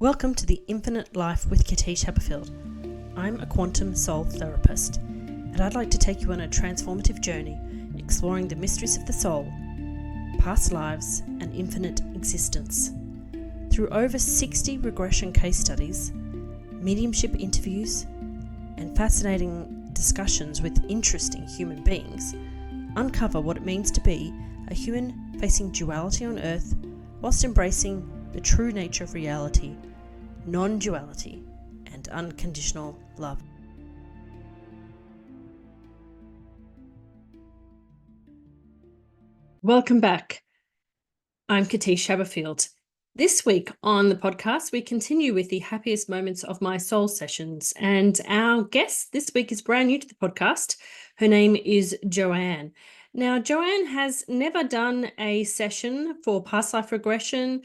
Welcome to the Infinite Life with Katische Haberfield. I'm a quantum soul therapist, and I'd like to take you on a transformative journey exploring the mysteries of the soul, past lives, and infinite existence. Through over 60 regression case studies, mediumship interviews, and fascinating discussions with interesting human beings, uncover what it means to be a human facing duality on Earth whilst embracing the true nature of reality, non-duality, and unconditional love. Welcome back. I'm Katische Haberfield. This week on the podcast, we continue with the happiest moments of my soul sessions, and our guest this week is brand new to the podcast. Her name is Joanne. Now, Joanne has never done a session for past life regression.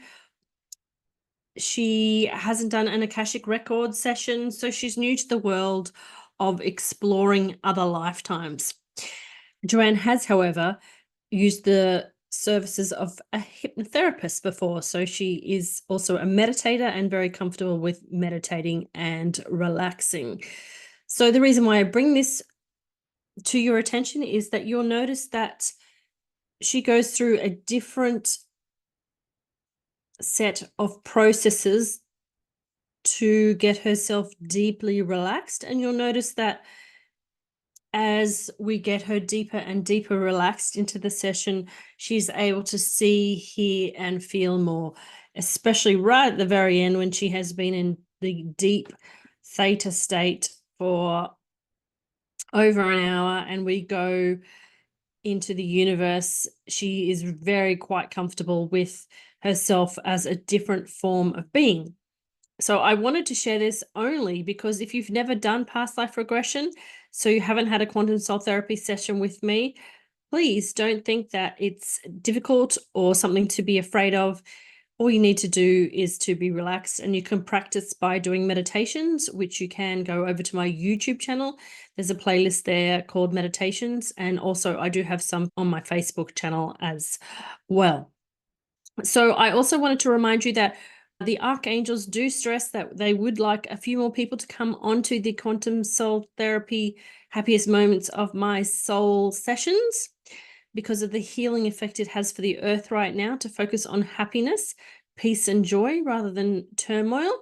She hasn't done an Akashic record session, so she's new to the world of exploring other lifetimes. Joanne has, however, used the services of a hypnotherapist before, so she is also a meditator and very comfortable with meditating and relaxing. So the reason why I bring this to your attention is that you'll notice that she goes through a different set of processes to get herself deeply relaxed, and you'll notice that as we get her deeper and deeper relaxed into the session, she's able to see, hear, and feel more, especially right at the very end when she has been in the deep theta state for over an hour and we go into the universe. She is very quite comfortable with herself as a different form of being. So I wanted to share this only because if you've never done past life regression, so you haven't had a quantum soul therapy session with me, please don't think that it's difficult or something to be afraid of. All you need to do is to be relaxed, and you can practice by doing meditations, which you can go over to my YouTube channel. There's a playlist there called Meditations, and also I do have some on my Facebook channel as well. So I also wanted to remind you that the archangels do stress that they would like a few more people to come onto the quantum soul therapy happiest moments of my soul sessions, because of the healing effect it has for the earth right now to focus on happiness, peace, and joy rather than turmoil.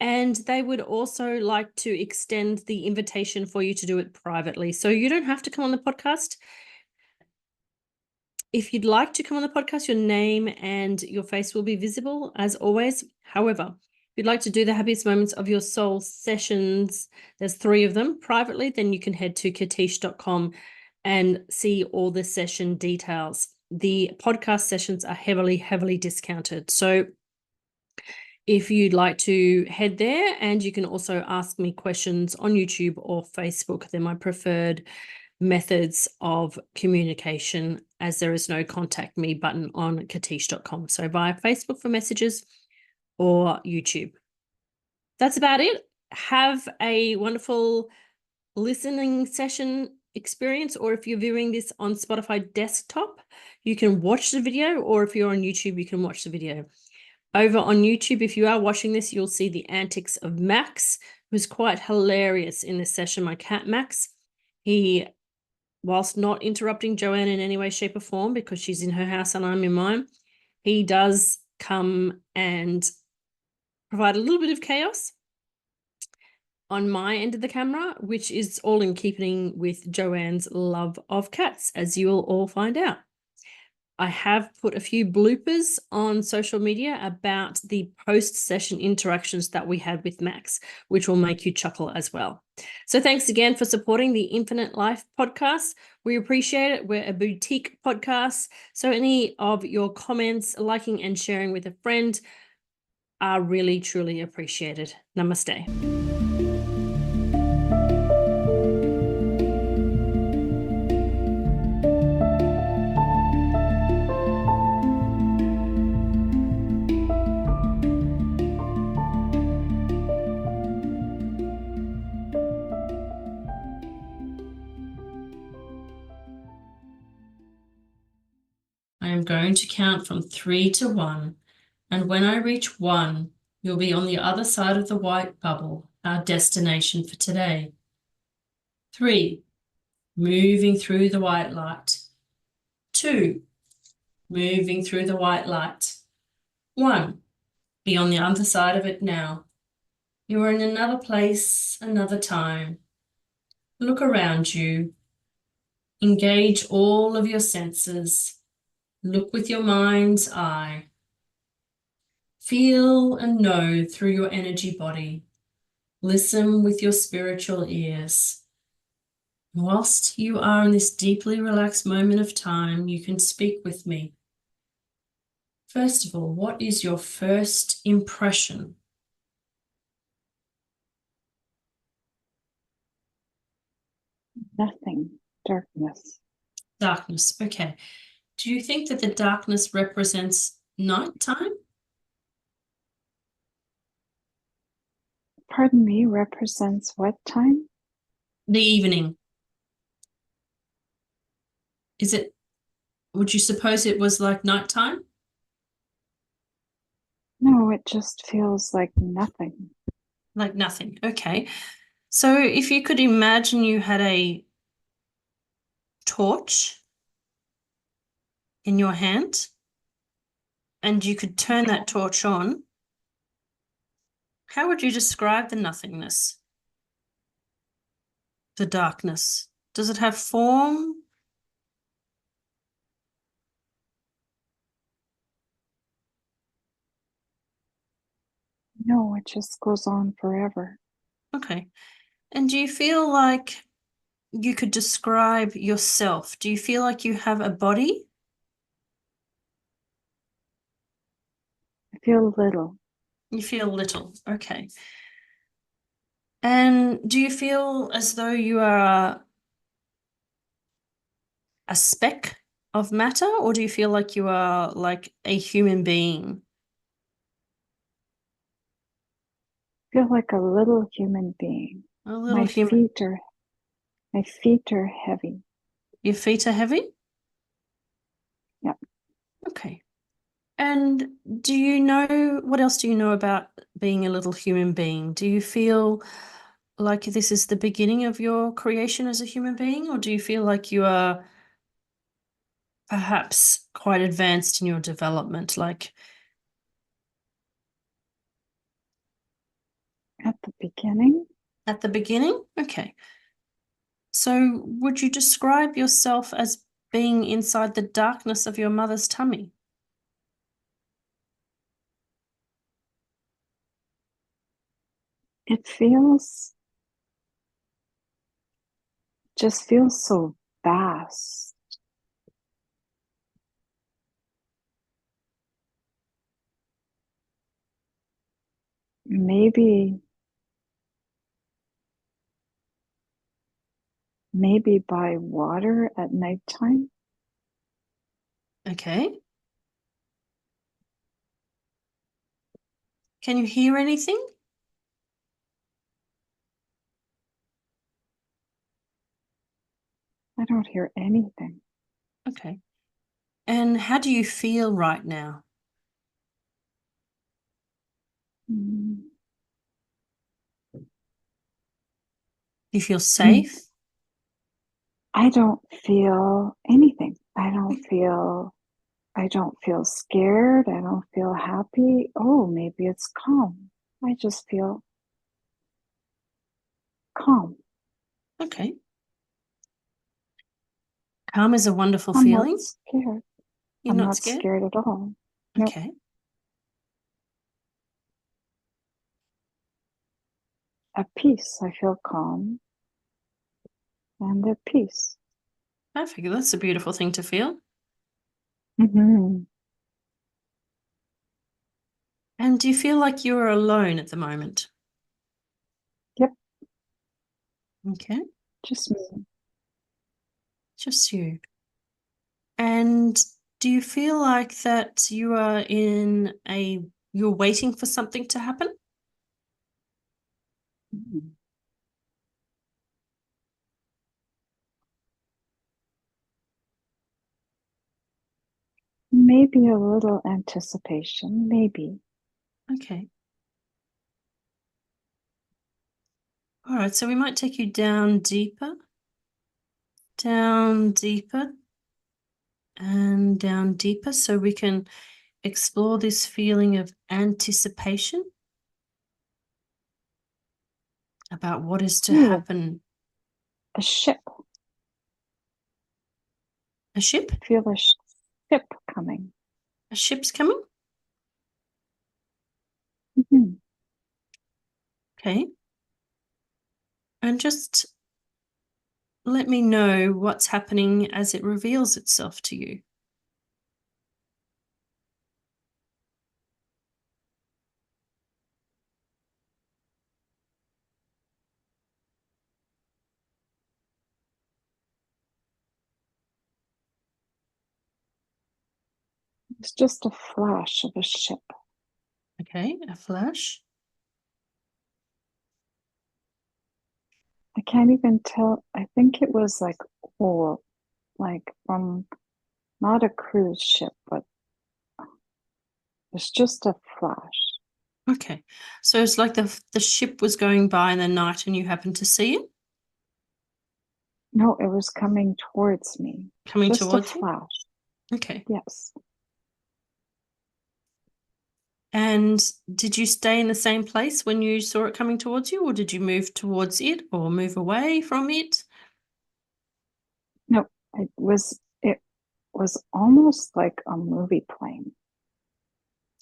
And they would also like to extend the invitation for you to do it privately. So you don't have to come on the podcast. If you'd like to come on the podcast, your name and your face will be visible as always. However, if you'd like to do the happiest moments of your soul sessions, there's 3 of them privately, then you can head to katische.com and see all the session details. The podcast sessions are heavily discounted. So if you'd like to head there, and you can also ask me questions on YouTube or Facebook, they're my preferred methods of communication, as there is no contact me button on katische.com. So via Facebook for messages or YouTube. That's about it. Have a wonderful listening session experience, or if you're viewing this on Spotify desktop, you can watch the video, or if you're on YouTube, you can watch the video. Over on YouTube, if you are watching this, you'll see the antics of Max, who's quite hilarious in this session, my cat Max. He, whilst not interrupting Joanne in any way, shape, or form, because she's in her house and I'm in mine, he does come and provide a little bit of chaos on my end of the camera, which is all in keeping with Joanne's love of cats, as you will all find out. I have put a few bloopers on social media about the post-session interactions that we had with Max, which will make you chuckle as well. So thanks again for supporting the Infinite Life podcast. We appreciate it. We're a boutique podcast, so any of your comments, liking and sharing with a friend are really, truly appreciated. Namaste. I am going to count from 3 to 1, and when I reach 1, You'll be on the other side of the white bubble, our destination for today. 3, moving through the white light. 2, moving through the white light. 1, be on the other side of it now. You are in another place, another time. Look around you. Engage all of your senses. Look with your mind's eye. Feel and know through your energy body. Listen with your spiritual ears. Whilst you are in this deeply relaxed moment of time, you can speak with me. First of all, what is your first impression? Nothing. Darkness. Darkness. Okay. Do you think that the darkness represents nighttime? Pardon me, represents what time? The evening. Is it, would you suppose it was like nighttime? No, it just feels like nothing. Like nothing. Okay. So if you could imagine you had a torch in your hand and you could turn that torch on, how would you describe the nothingness? The darkness? Does it have form? No, it just goes on forever. Okay. And do you feel like you could describe yourself? Do you feel like you have a body? I feel little. You feel little. Okay. And do you feel as though you are a speck of matter, or do you feel like you are like a human being? I feel like a little human being. A little My human. feet are my feet are heavy. Your feet are heavy? Yep. Okay. And do you know, what else do you know about being a little human being? Do you feel like this is the beginning of your creation as a human being, or do you feel like you are perhaps quite advanced in your development, like At the beginning, at the beginning? Okay. So would you describe yourself as being inside the darkness of your mother's tummy? it just feels so vast. Maybe by water at nighttime. Okay. Can you hear anything? I don't hear anything. Okay. And how do you feel right now? Mm. Do you feel safe? I don't feel anything. I don't feel scared. I don't feel happy. Oh, maybe it's calm. I just feel calm. Okay. Calm is a wonderful I'm not feeling. scared. You're I'm not not scared? scared at all. Nope. Okay. At peace. I feel calm and at peace. Perfect. That's a beautiful thing to feel. Mm-hmm. And do you feel like you're alone at the moment? Yep. Okay. Just me. Just you. And do you feel like that you are you're waiting for something to happen? Mm. Maybe a little anticipation. Maybe. Okay. All right, so we might take you down deeper, and down deeper, so we can explore this feeling of anticipation about what is to Ooh, happen. a ship. A ship? I feel a ship coming. A ship's coming? Mhm. Okay. And just let me know what's happening as it reveals itself to you. It's just a flash of a ship. Okay, a flash. I can't even tell. I think it was like, oh, like from not a cruise ship, but it's just a flash. Okay, so it's like the ship was going by in the night and you happened to see it No, it was coming towards me. coming Just a towards you. flash. Okay. Yes. And did you stay in the same place when you saw it coming towards you, or did you move towards it or move away from it? No, it was almost like a movie plane.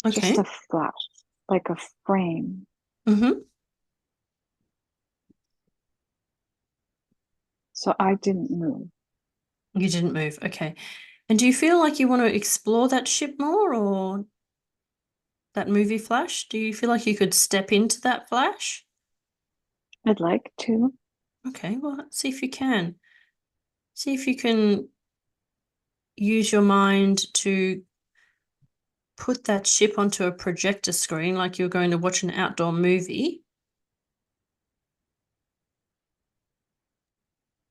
Just Okay. a flash, like a frame. Mm-hmm. So I didn't move. You didn't move. Okay. And do you feel like you want to explore that ship more, or that movie flash? Do you feel like you could step into that flash? I'd like to. Okay, well, let's see if you can. See if you can use your mind to put that ship onto a projector screen like you're going to watch an outdoor movie,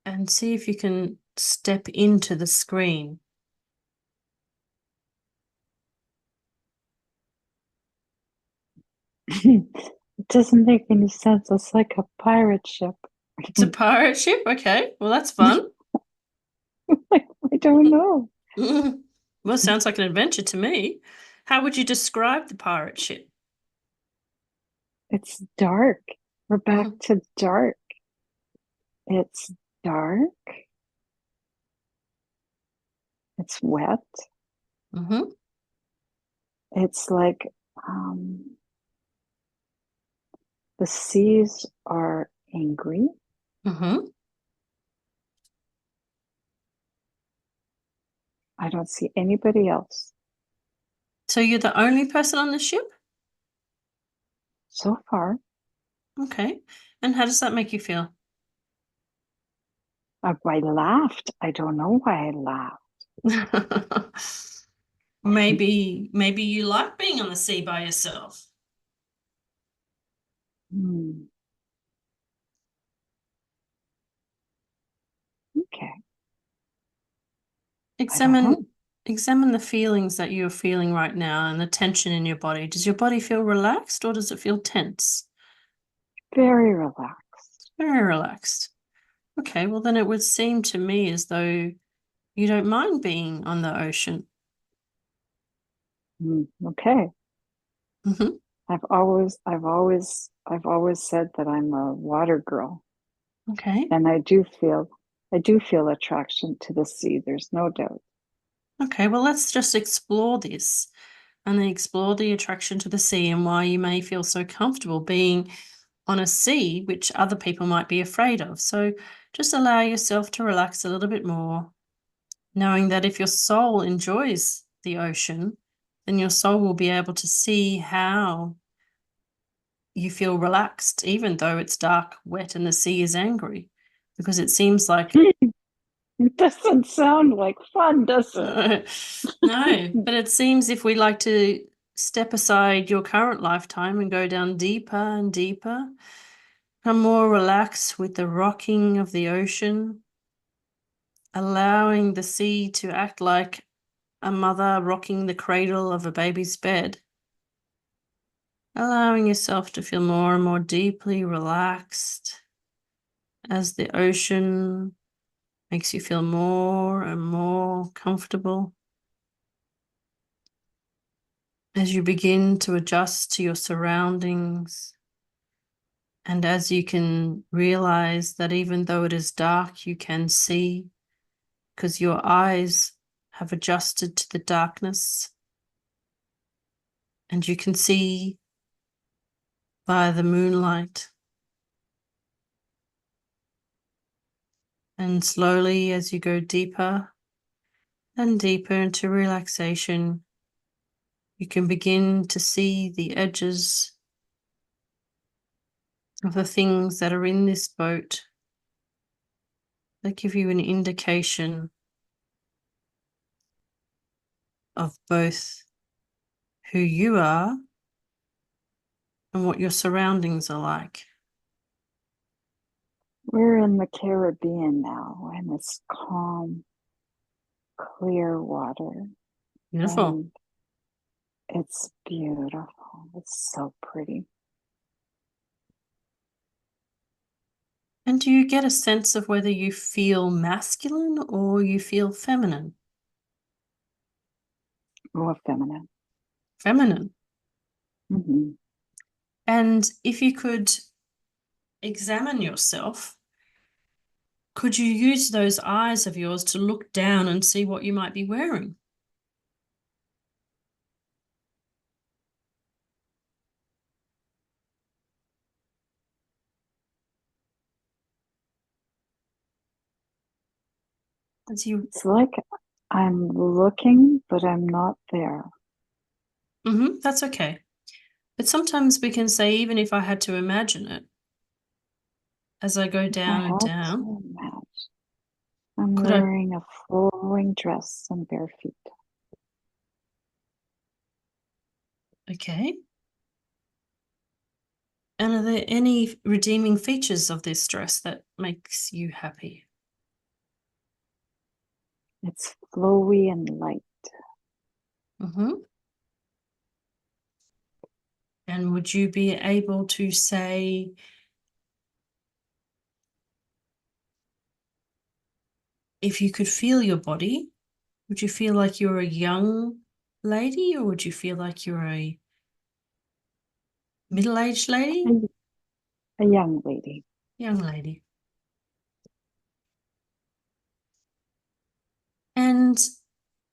and see if you can step into the screen. It doesn't make any sense. It's like a pirate ship. It's a pirate ship? Okay, well, that's fun. I don't know. Well, sounds like an adventure to me. How would you describe the pirate ship? It's dark. We're back Mm-hmm. to dark. It's dark. It's wet. Mm-hmm. It's like the seas are angry. Mm-hmm. I don't see anybody else So you're the only person on the ship? so far. Okay. And how does that make you feel? I laughed. I don't know why I laughed. Maybe you like being on the sea by yourself. Hmm. Okay. I don't know. Examine the feelings that you're feeling right now and the tension in your body. Does your body feel relaxed or does it feel tense? Very relaxed. Very relaxed. Okay, well then it would seem to me as though you don't mind being on the ocean. Okay. Mm-hmm. I've always said that I'm a water girl, Okay. and I do feel attraction to the sea. There's no doubt. Okay, well let's just explore this and then explore the attraction to the sea and why you may feel so comfortable being on a sea which other people might be afraid of. So just allow yourself to relax a little bit more, knowing that if your soul enjoys the ocean, then your soul will be able to see how you feel relaxed, even though it's dark, wet, and the sea is angry. Because it seems like It doesn't sound like fun, does it? no, but it seems if we like to step aside your current lifetime and go down deeper and deeper, become more relaxed with the rocking of the ocean, allowing the sea to act like a mother rocking the cradle of a baby's bed, allowing yourself to feel more and more deeply relaxed as the ocean makes you feel more and more comfortable. As you begin to adjust to your surroundings, and as you can realize that even though it is dark, you can see because your eyes have adjusted to the darkness, and you can see by the moonlight. And slowly, as you go deeper and deeper into relaxation, you can begin to see the edges of the things that are in this boat that give you an indication of both who you are and what your surroundings are like. We're in the Caribbean now, and it's calm, clear water, Beautiful. and it's beautiful. It's so pretty. And do you get a sense of whether you feel masculine or you feel feminine? More feminine. Feminine. Mm-hmm. And if you could examine yourself, could you use those eyes of yours to look down and see what you might be wearing? As you, It's like I'm looking, but I'm not there. that's okay. But sometimes we can say, even if I had to imagine it, as I go If I down and had down, to imagine, I'm could I, wearing a flowing dress and bare feet. okay. And are there any redeeming features of this dress that makes you happy? It's flowy and light. And would you be able to say, if you could feel your body, would you feel like you're a young lady, or would you feel like you're a middle-aged lady? A young lady. Young lady. And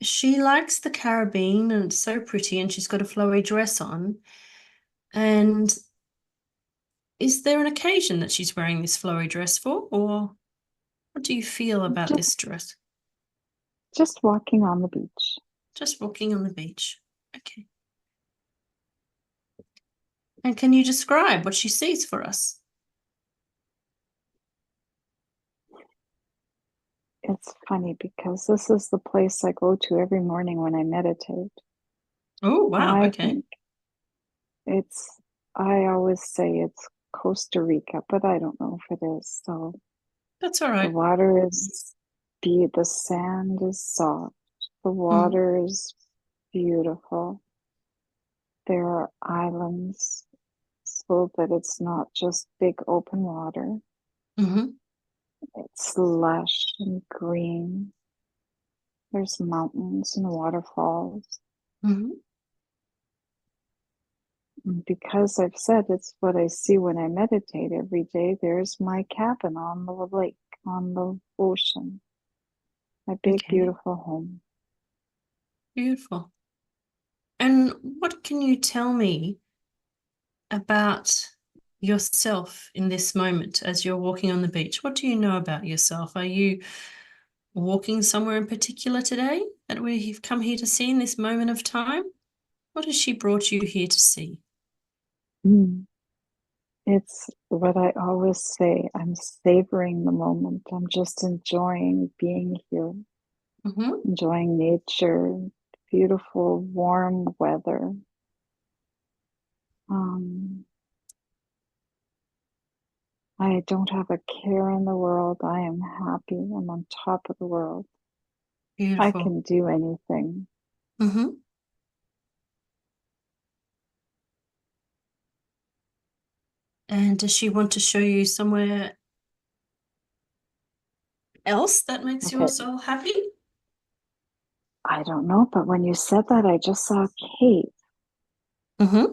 she likes the Caribbean, and it's so pretty, and she's got a flowy dress on. And is there an occasion that she's wearing this flowy dress for, or what do you feel about Just this dress? just walking on the beach. Just walking on the beach. Okay. And can you describe what she sees for us? It's funny because this is the place I go to every morning when I meditate. Oh, wow. I Okay. think I always say it's Costa Rica, but I don't know if it is. So That's all the right. water is the sand is soft. The Mm-hmm. water is beautiful. There are islands so that it's not just big open water. Mm-hmm. It's lush and green. There's mountains and waterfalls. Mm-hmm. And because I've said it's what I see when I meditate every day, there's my cabin on the lake, on the ocean, my big, Okay. beautiful home. Beautiful. And what can you tell me about yourself in this moment as you're walking on the beach? What do you know about yourself? Are you walking somewhere in particular today that we've come here to see in this moment of time? What has she brought you here to see? Mm. It's what I always say. I'm savoring the moment. I'm just enjoying being here, Mm-hmm. enjoying nature, beautiful, warm weather. Um, I don't have a care in the world. I am happy. I'm on top of the world. I Beautiful. can do anything. Mm-hmm. And does she want to show you somewhere else that makes your Okay. soul happy? I don't know, but when you said that, I just saw a cave. Mm-hmm.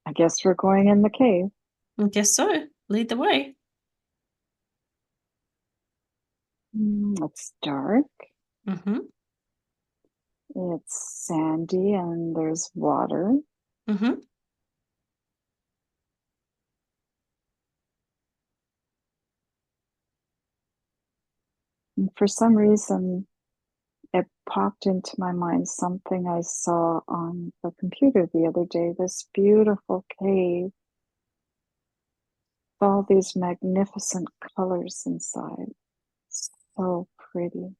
I guess we're going in the cave. I guess so. Lead the way. It's dark. Mm-hmm. It's sandy and there's water. Mm-hmm. And for some reason, it popped into my mind something I saw on the computer the other day, this beautiful cave, all these magnificent colors inside. So pretty.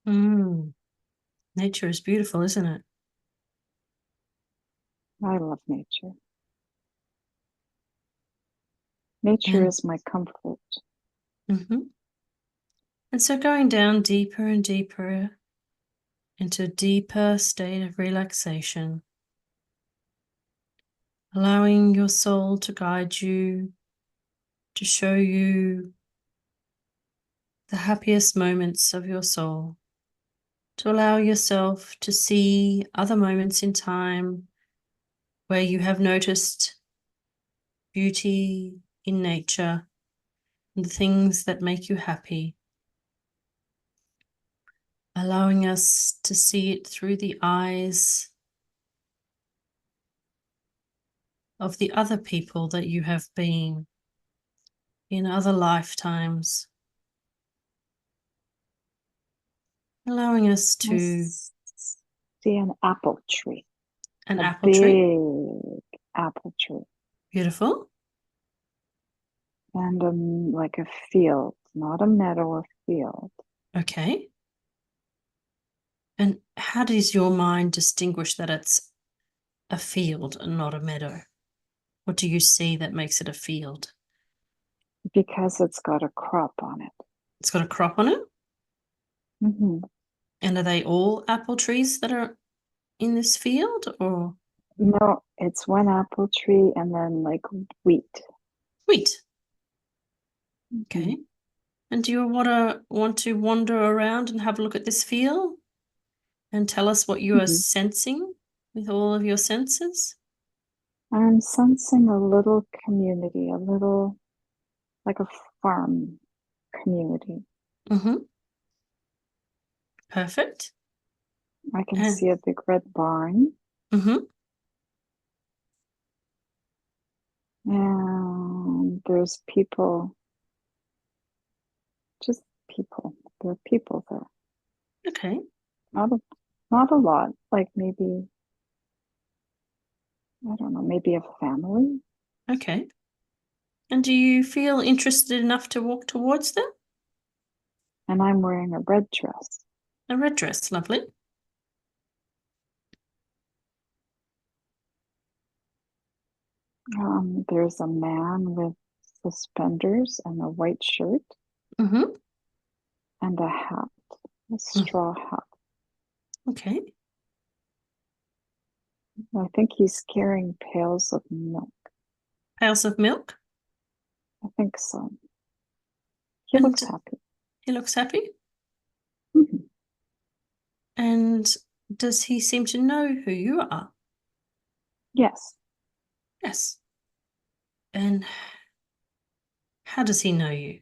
Mm. Nature is beautiful, isn't it? I love nature. Nature And is my comfort. mm-hmm. And so going down deeper and deeper into a deeper state of relaxation, allowing your soul to guide you, to show you the happiest moments of your soul, to allow yourself to see other moments in time where you have noticed beauty in nature and the things that make you happy, allowing us to see it through the eyes of the other people that you have been in other lifetimes, allowing us I to see an apple tree, an a apple tree. big apple tree, Beautiful. and like a field, not a meadow, a field. Okay. And how does your mind distinguish that it's a field and not a meadow? What do you see that makes it a field? Because it's got a crop on it. It's got a crop on it. Mm-hmm. And are they all apple trees that are in this field, or No, it's one apple tree and then like wheat. wheat? Mm-hmm. Okay. And do you want to wander around and have a look at this field and tell us what you are Mm-hmm. sensing with all of your senses? I'm sensing a little community, a little like a farm community. Mm-hmm. Perfect. I can And see a big red barn, mm-hmm. and there's people, just people. There are people there. Okay. Not a, not a lot. Like maybe, I don't know, maybe a family. Okay. And do you feel interested enough to walk towards them? And I'm wearing a red dress. A red dress, lovely. There's a man with suspenders and a white shirt Mm-hmm. and a hat, a straw hat. Okay. I think he's carrying pails of milk. Pails of milk. I think so. He And looks happy. he looks happy. Mhm. And does he seem to know who you are? Yes, Yes. And how does he know you?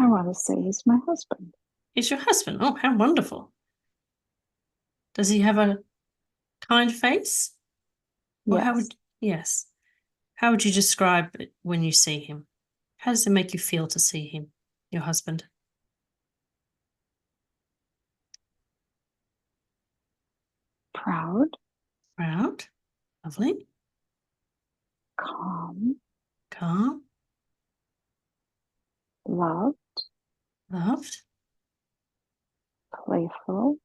I want to say he's my husband. He's your husband. Oh, how wonderful. Does he have a kind face? Or how Yes, would, yes. How would you describe it when you see him? How does it make you feel to see him, your husband? proud, Proud, lovely, calm, calm, loved, loved. playful.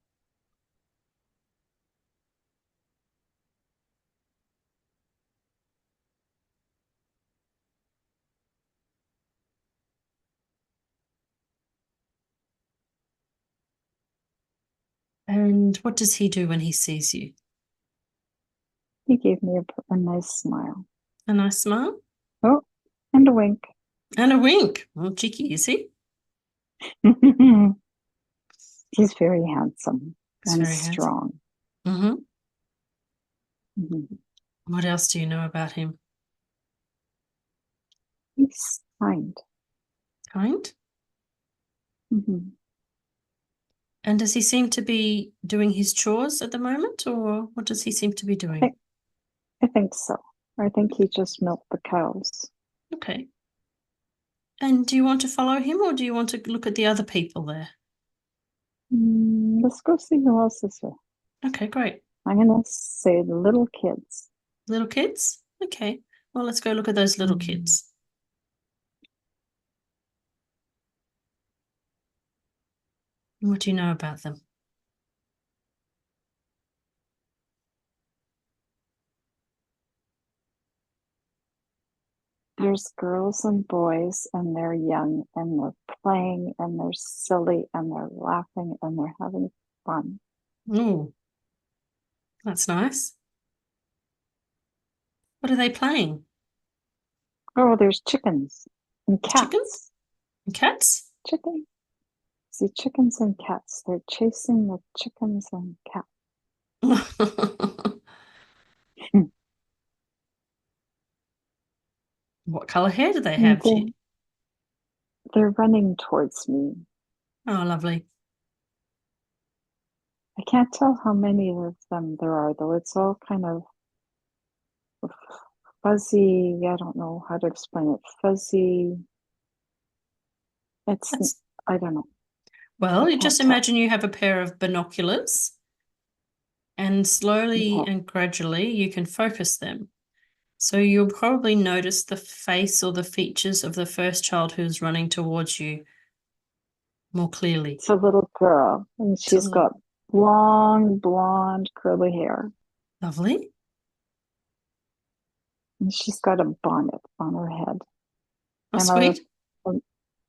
And what does he do when he sees you? He gave me a nice smile. A nice smile? Oh, And a wink. And a wink. Oh, cheeky, is he? He's very handsome He's and very handsome. strong. Mm-hmm. Mhm. What else do you know about him? He's kind. Kind? Mhm. And does he seem to be doing his chores at the moment, or what does he seem to be doing? I think so. I think he just milked the cows. Okay. And do you want to follow him, or do you want to look at the other people there? Let's go see who else is here. Okay, great. I'm going to say the little kids. Little kids? Okay. Well, let's go look at those little kids. What do you know about them? There's girls and boys, and they're young, and they're playing, and they're silly, and they're laughing, and they're having fun. Oh, that's nice. What are they playing? Oh, there's chickens and Chickens cats. and cats? Chicken. See, chickens and cats. They're chasing the chickens and cats. What color hair do they And have? they're running towards me. Oh, lovely. I can't tell how many of them there are, though. It's all kind of fuzzy. I don't know how to explain it. Fuzzy. It's, That's I don't know. I well, you can't just tell. imagine you have a pair of binoculars, and slowly Okay. and gradually you can focus them. So you'll probably notice the face or the features of the first child who's running towards you more clearly. It's a little girl, and she's So got long, blonde, curly hair. lovely. And she's got a bonnet on her head Oh, and sweet.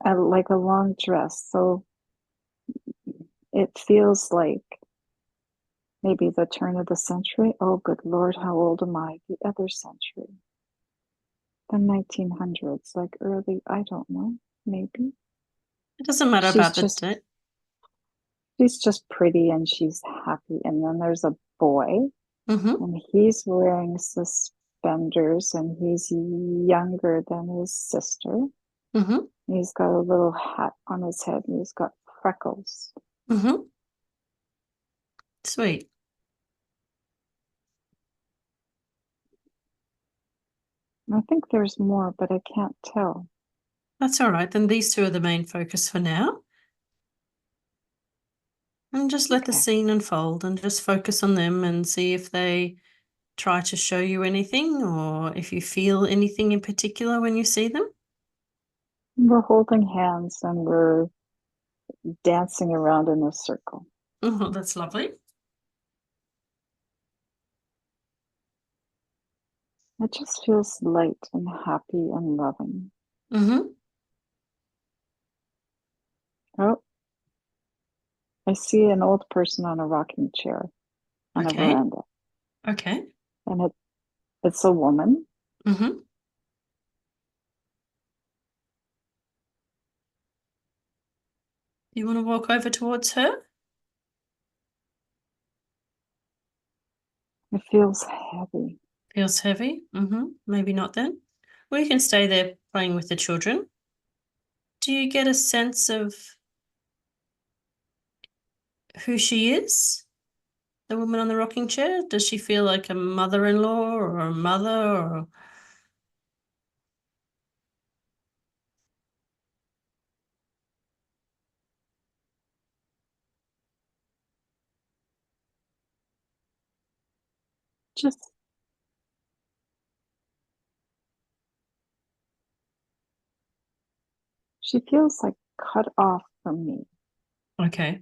like a long dress. So it feels like maybe the turn of the century. Oh, good Lord, how old am I? The other century. The 1900s, like early, I don't know, maybe. It doesn't matter She's about the just date. she's just pretty and she's happy. And then there's a boy Mm-hmm. and he's wearing suspenders and he's younger than his sister. Mm-hmm. He's got a little hat on his head and he's got freckles. Mm-hmm. Sweet. I think there's more, but I can't tell. That's all right. Then these two are the main focus for now. And just let the Okay. scene unfold and just focus on them and see if they try to show you anything or if you feel anything in particular when you see them. We're holding hands and we're dancing around in a circle. Oh, that's lovely. It just feels light and happy and loving. Mm-hmm. Oh, I see an old person on a rocking chair on a Okay. veranda, Okay. and it's a woman. Mm-hmm. You want to walk over towards her? It feels heavy. Feels heavy. Mm-hmm. Maybe not then. Well, you can stay there playing with the children. Do you get a sense of who she is? The woman on the rocking chair? Does she feel like a mother-in-law or a mother or Just she feels like cut off from me. okay.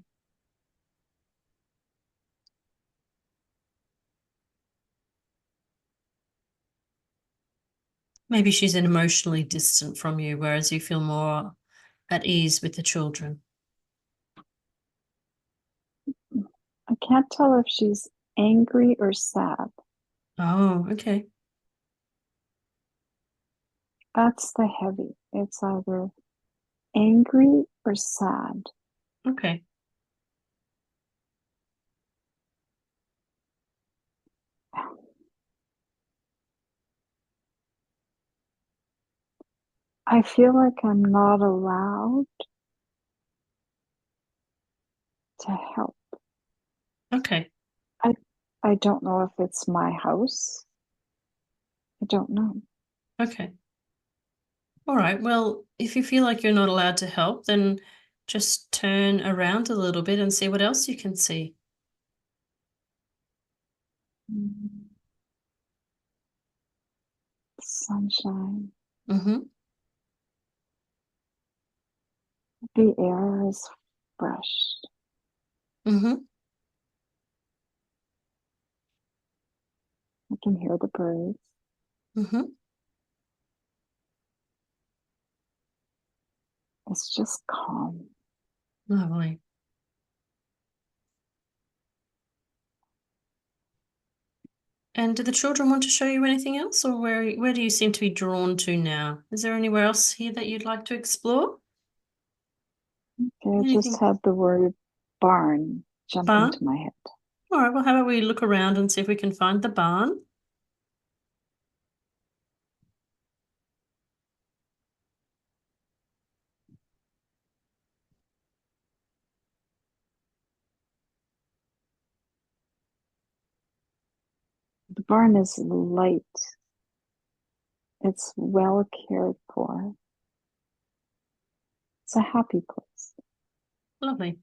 Maybe she's emotionally distant from you, whereas you feel more at ease with the children. I can't tell if she's angry or sad. Oh, okay. That's the heavy. It's either angry or sad. Okay. I feel like I'm not allowed to help. Okay. I don't know if it's my house. I don't know. Okay. All right. Well, if you feel like you're not allowed to help, then just turn around a little bit and see what else you can see. Sunshine. Mm-hmm. The air is fresh. Mm-hmm. I can hear the birds. Mm-hmm. It's just calm. Lovely. And do the children want to show you anything else, or where do you seem to be drawn to now? Is there anywhere else here that you'd like to explore? Okay, I just Anything? had the word barn jump Barn? into my head. All right. Well, how about we look around and see if we can find the barn? The barn is light. It's well cared for. It's a happy place. Lovely.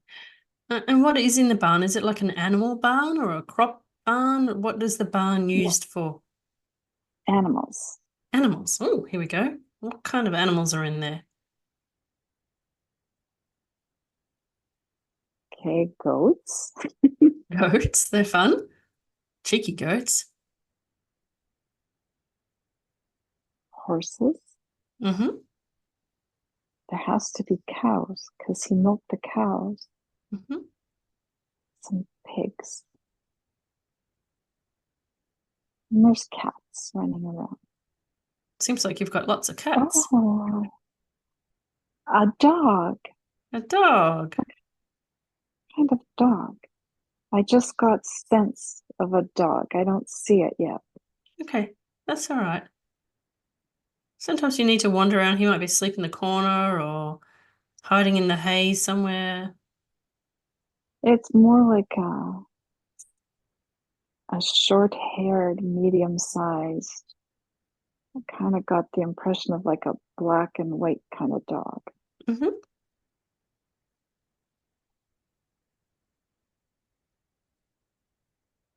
And what is in the barn? Is it like an animal barn or a crop barn? What is the barn Yeah, used for? animals. Animals. Oh, here we go. What kind of animals are in there? Okay, goats, Goats. They're fun. Cheeky goats. horses. Mm-hmm. There has to be cows because he milked the cows. Mm-hmm. Some pigs. And there's cats running around. Seems like you've got lots of cats. Oh, a dog. A dog. What kind of dog? I just got sense of a dog. I don't see it yet. Okay, that's all right. Sometimes you need to wander around. He might be asleep in the corner or hiding in the hay somewhere. It's more like a short-haired, medium-sized. I kind of got the impression of like a black and white kind of dog. Mm-hmm.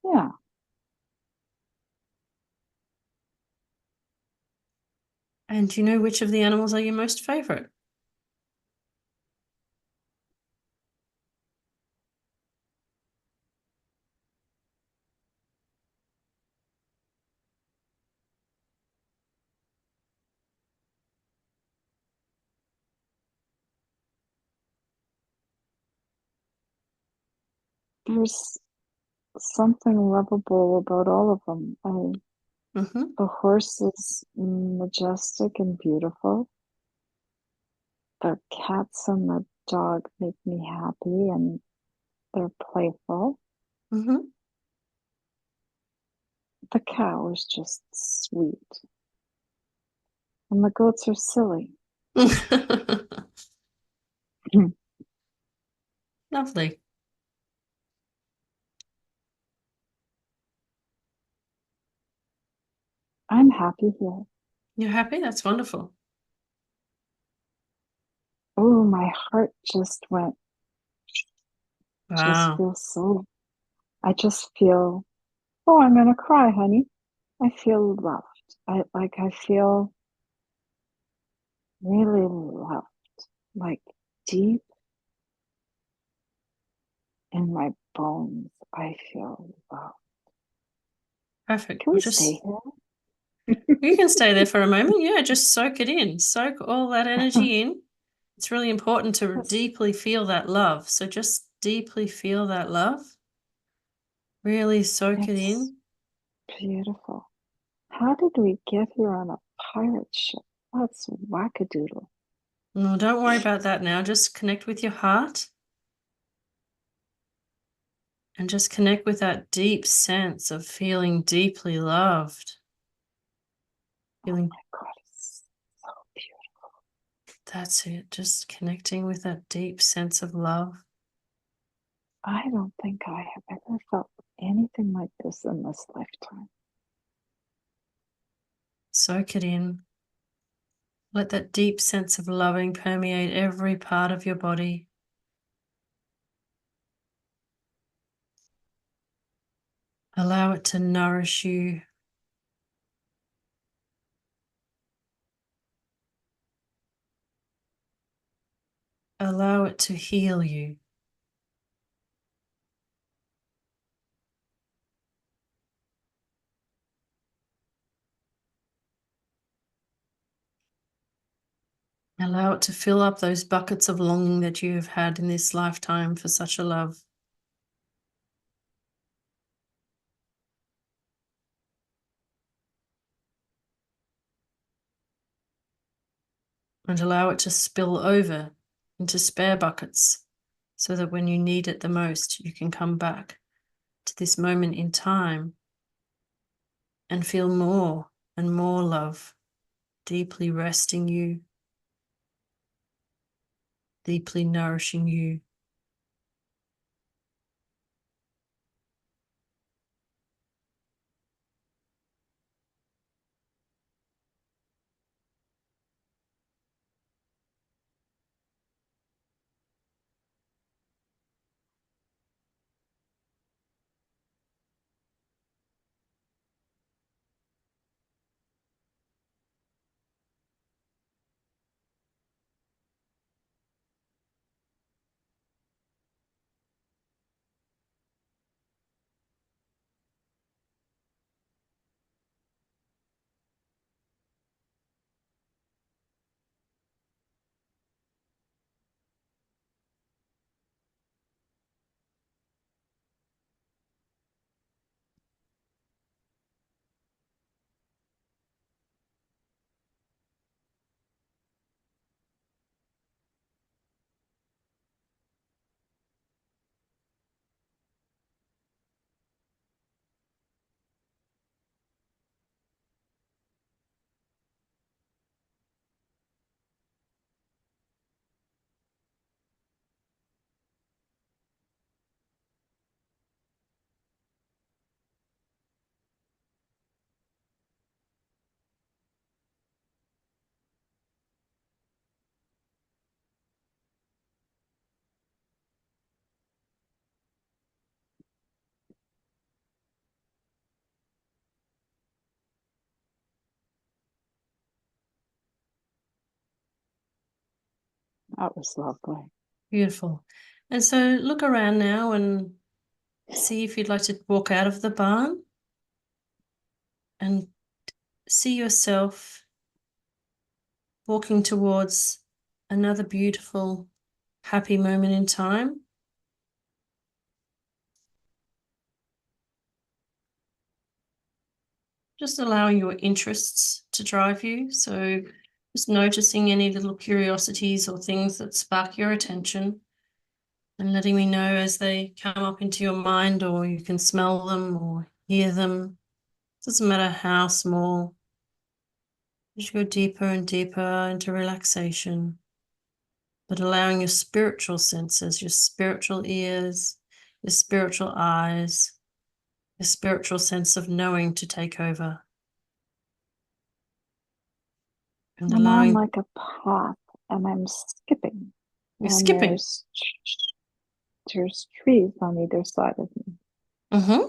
Yeah, And do you know which of the animals are your most favorite? there's something lovable about all of them. Mm-hmm. The horse is majestic and beautiful. The cats and the dog make me happy and they're playful. Mm-hmm. The cow is just sweet. And the goats are silly. Lovely. I'm happy here. You're happy? That's wonderful. Oh, my heart just went, just Wow. feels so, I just feel, oh, I'm gonna cry, honey. I feel loved. I feel really loved, like deep in my bones. I feel loved. Perfect. Can We'll we stay just, here? you can stay there for a moment. Yeah, just soak it in. Soak all that energy in. It's really important to Yes, deeply feel that love. So just deeply feel that love. Really soak it it's in. beautiful. How did we get here on a pirate ship? That's wackadoodle. No, don't worry about that now. Just connect with your heart. And just connect with that deep sense of feeling deeply loved. Feeling, oh my God, it's so beautiful. that's it. Just connecting with that deep sense of love. I don't think I have ever felt anything like this in this lifetime. Soak it in. Let that deep sense of loving permeate every part of your body. Allow it to nourish you. Allow it to heal you. Allow it to fill up those buckets of longing that you have had in this lifetime for such a love. And allow it to spill over into spare buckets so that when you need it the most, you can come back to this moment in time and feel more and more love deeply resting you, deeply nourishing you. That was lovely. Beautiful. And so look around now and see if you'd like to walk out of the barn and see yourself walking towards another beautiful, happy moment in time. Just allowing your interests to drive you. So just noticing any little curiosities or things that spark your attention and letting me know as they come up into your mind, or you can smell them or hear them. Doesn't matter how small. As you go deeper and deeper into relaxation, but allowing your spiritual senses, your spiritual ears, your spiritual eyes, your spiritual sense of knowing to take over. And I'm on allowing, like a path and I'm skipping. you're And skipping. there's trees on either side of me. Mm-hmm.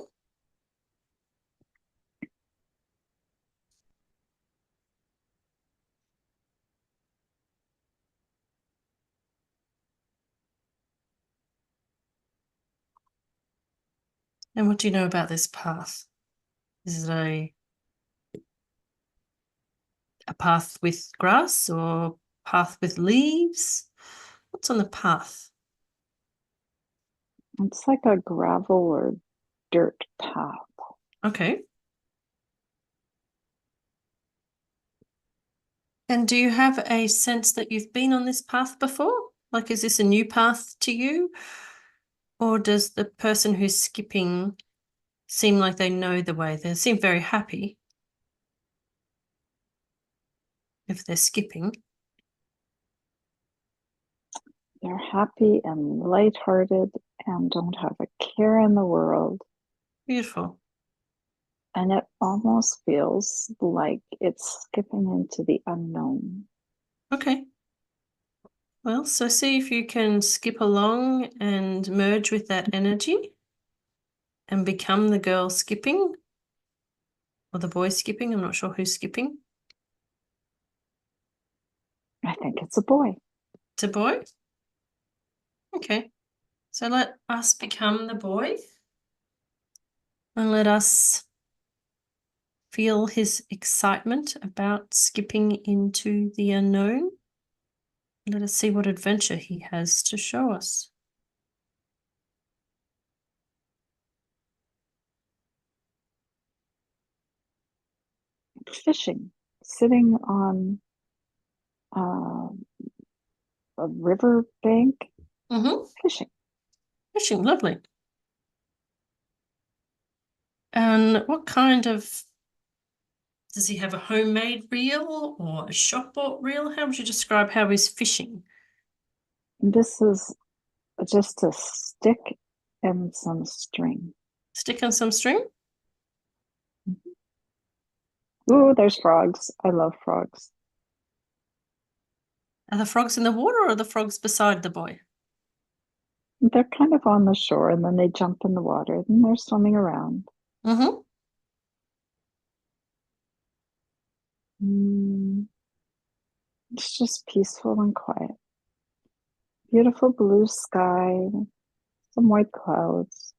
And what do you know about this path? Is it a path with grass or path with leaves? What's on the path? It's like a gravel or dirt path. Okay. And do you have a sense that you've been on this path before? Like, is this a new path to you? Or does the person who's skipping seem like they know the way? They seem very happy if they're skipping. They're happy and lighthearted and don't have a care in the world. Beautiful. And it almost feels like it's skipping into the unknown. Okay. Well, so see if you can skip along and merge with that energy and become the girl skipping or the boy skipping. I'm not sure who's skipping. I think it's a boy. It's a boy? Okay. So let us become the boy and let us feel his excitement about skipping into the unknown. Let us see what adventure he has to show us. Fishing, sitting on a river bank, fishing. Fishing, lovely. And what kind of, does he have a homemade reel or a shop bought reel? How would you describe how he's fishing? This is just a stick and some string. Stick on some string? Ooh, there's frogs. I love frogs. Are the frogs in the water or are the frogs beside the boy? They're kind of on the shore and then they jump in the water and they're swimming around. It's just peaceful and quiet. Beautiful blue sky, some white clouds.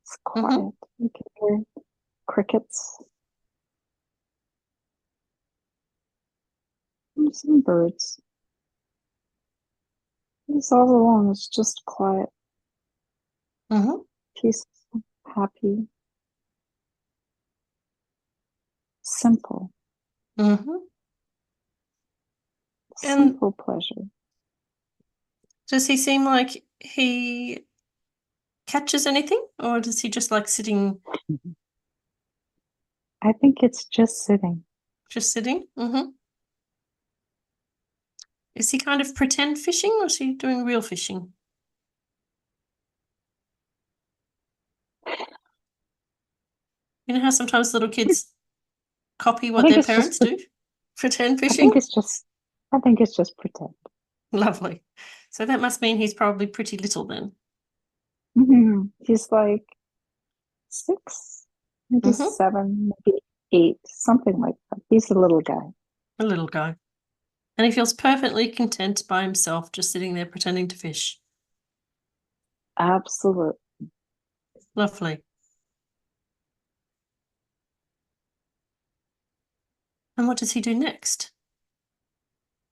It's quiet. You can hear crickets and some birds. It's all alone. It's just quiet, peaceful, happy, simple. Simple pleasure. Does he seem like he catches anything or does he just like sitting? I think it's just sitting. Just sitting? Is he kind of pretend fishing or is he doing real fishing? You know how sometimes little kids copy what their parents do? Pretend I fishing? think it's just pretend. Lovely. So that must mean he's probably pretty little then. He's like 6, maybe 7, maybe 8, something like that. He's a little guy. A little guy. And he feels perfectly content by himself, just sitting there pretending to fish. Absolutely. Lovely. And what does he do next?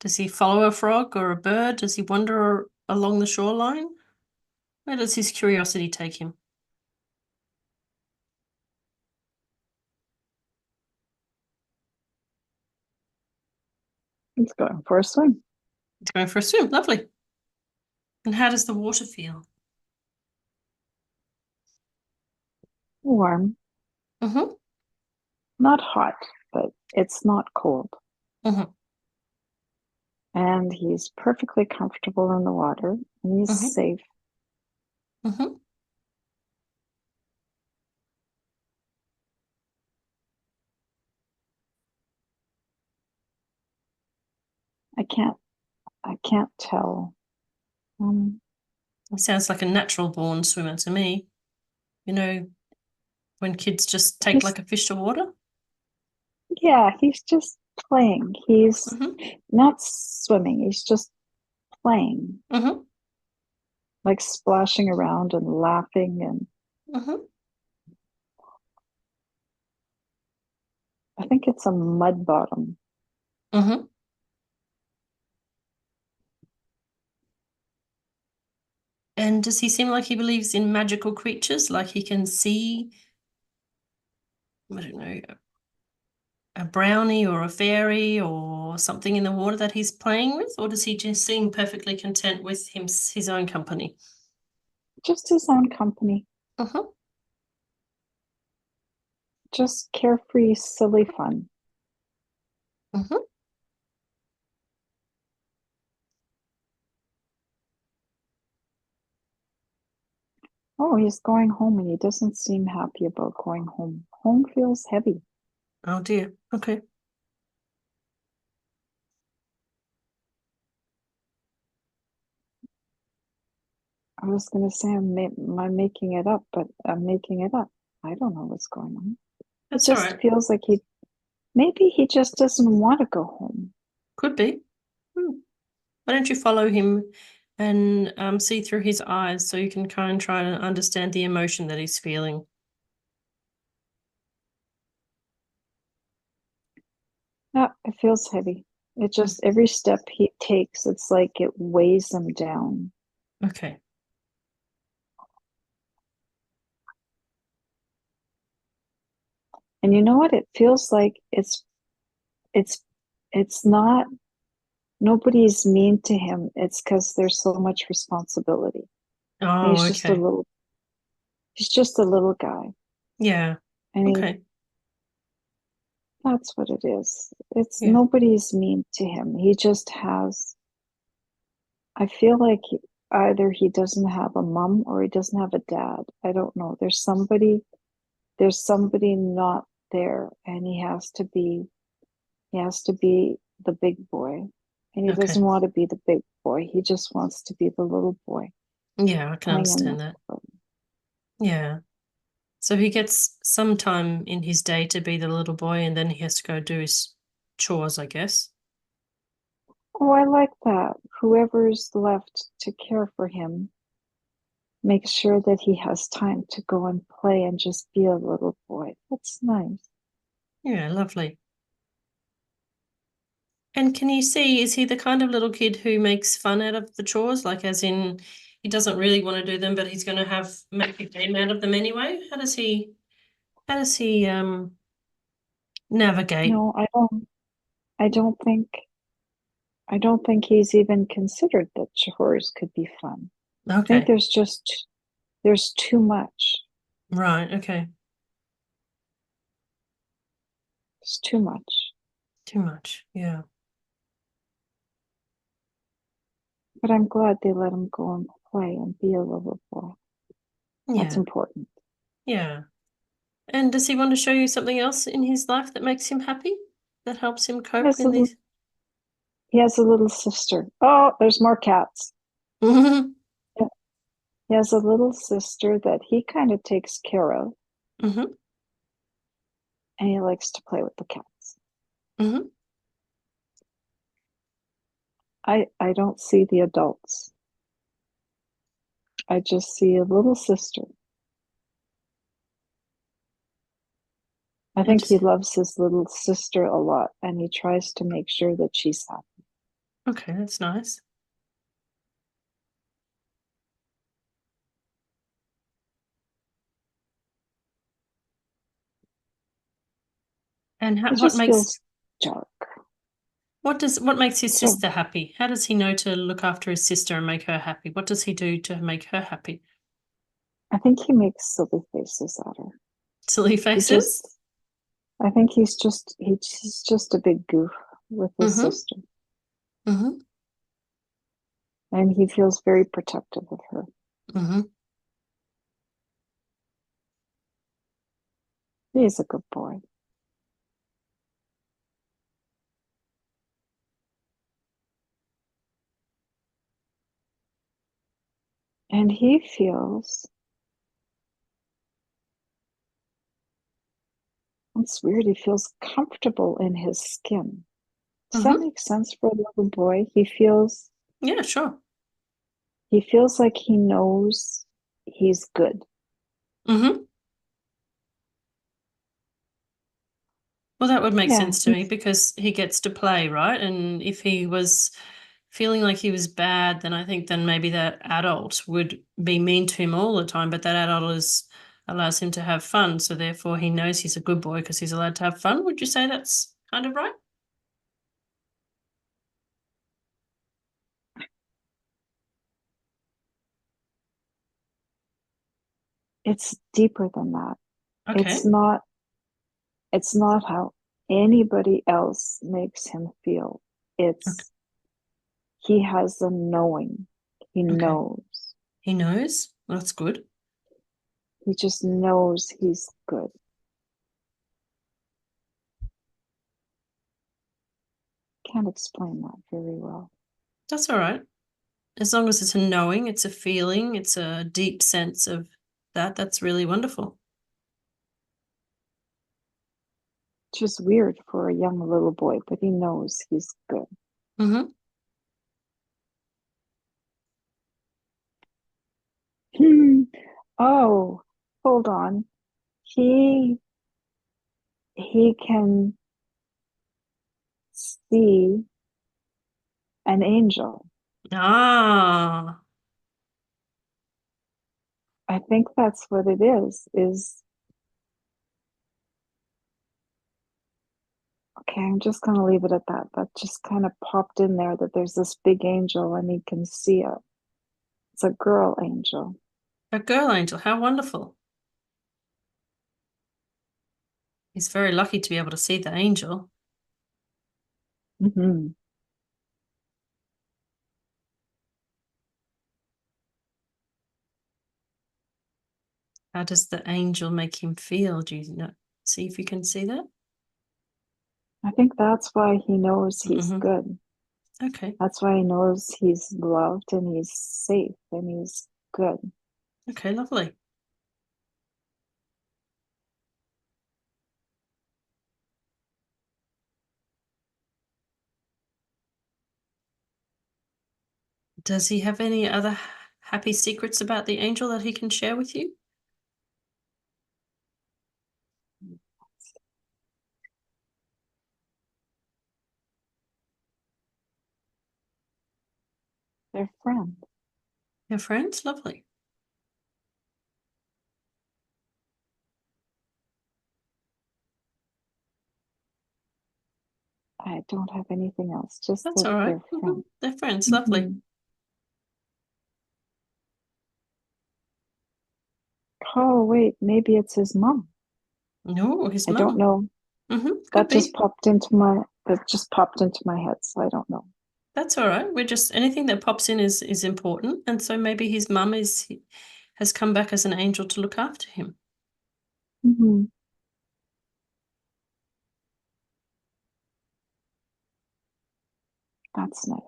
Does he follow a frog or a bird? Does he wander along the shoreline? Where does his curiosity take him? He's going for a swim. He's going for a swim. Lovely. And how does the water feel? Warm. Not hot, but it's not cold. And he's perfectly comfortable in the water. And he's safe. I can't tell. He sounds like a natural born swimmer to me. You know, when kids just take like a fish to water? Yeah, he's just playing. He's not swimming. He's just playing. Like splashing around and laughing and I think it's a mud bottom. And does he seem like he believes in magical creatures? Like he can see, I don't know, a brownie or a fairy or something in the water that he's playing with, or does he just seem perfectly content with his own company? Just his own company. Uh-huh. Just carefree, silly fun. Uh-huh. Oh, he's going home and he doesn't seem happy about going home. Home feels heavy. Oh dear. Okay. I was going to say I'm making it up, but I'm making it up. I don't know what's going on. It That's all just right. feels like maybe he just doesn't want to go home. Could be. Why don't you follow him and see through his eyes so you can kind of try to understand the emotion that he's feeling? Yeah, it feels heavy. It just, every step he takes, it's like it weighs him down. Okay. And you know what? It feels like it's not, nobody's mean to him. It's because there's so much responsibility. And Oh, okay. he's just a little guy. Yeah. And Okay. that's what it is. It's Yeah. nobody's mean to him. He just has, I feel like either he doesn't have a mom or he doesn't have a dad. I don't know. There's somebody not there, and he has to be the big boy. And he Okay. doesn't want to be the big boy. He just wants to be the little boy Yeah, I can playing in the understand that. Yeah. So he gets some time in his day to be the little boy and then he has to go do his chores, I guess. Oh, I like that. Whoever's left to care for him makes sure that he has time to go and play and just be a little boy. That's nice. Yeah, lovely. And can you see, is he the kind of little kid who makes fun out of the chores? Like as in he doesn't really want to do them, but he's going to make a game out of them anyway? How does he navigate? No, I don't think I don't think he's even considered that chores could be fun. I think Okay. there's too much. Right, okay. It's too much. Too much. Yeah. But I'm glad they let him go and play and be a little boy. That's Yeah. important. Yeah. And does he want to show you something else in his life that makes him happy? That helps him He cope has a in little, these? he has a little sister. Oh, there's more cats. Mm-hmm. Yeah. He has a little sister that he kind of takes care of, Mm-hmm. and he likes to play with the cats. Mm-hmm. I don't see the adults. I just see a little sister. I And think he just loves his little sister a lot, and he tries to make sure that she's happy. okay, that's nice. And It what just makes feels dark. what makes his So sister happy? How does he know to look after his sister and make her happy? What does he do to make her happy? I think he makes silly faces at her. Silly He faces? just, I think he's just a big goof with his Mm-hmm. sister, Mm-hmm. and he feels very protective of her. Mm-hmm. He's a good boy. And he feels, it's weird, he feels comfortable in his skin. Does that Mm-hmm. make sense for a little boy? Yeah, sure. He feels like he knows he's good. Mm-hmm. Well, that would make Yeah, sense to me because he gets to play, right? And if he was feeling like he was bad, then I think then maybe that adult would be mean to him all the time, but that adult is allows him to have fun. So therefore he knows he's a good boy because he's allowed to have fun. Would you say that's kind of right? It's deeper than that. Okay. It's not how anybody else makes him feel. Okay. It's he has a knowing. He Okay. knows. He knows. That's good. He just knows he's good. Can't explain that very well. That's all right. As long as it's a knowing, it's a feeling, it's a deep sense of that, that's really wonderful. Just weird for a young little boy, but he knows he's good. Mm-hmm. Oh, hold on. He can see an angel. Ah, I think that's what it is okay, I'm just gonna leave it at that. That just kind of popped in there that there's this big angel and he can see it. It's a girl angel. a girl angel. How wonderful. He's very lucky to be able to see the angel. Mm-hmm. How does the angel make him feel? Do you know? See if you can see that? I think that's why he knows he's Mm-hmm. good. Okay. That's why he knows he's loved and he's safe and he's good. Okay, lovely. Does he have any other happy secrets about the angel that he can share with you? They're friends. Your friends? Lovely. I don't have anything else, just That's that all right. they're Mm-hmm. friends. They're friends. Lovely. Mm-hmm. Oh, wait, maybe it's his mom. No, his I don't mum. know. Mm-hmm. Could That be. just popped into my head, so I don't know. That's all right. We're just anything that pops in is important, and so maybe his mum has come back as an angel to look after him. Mm-hmm. That's nice.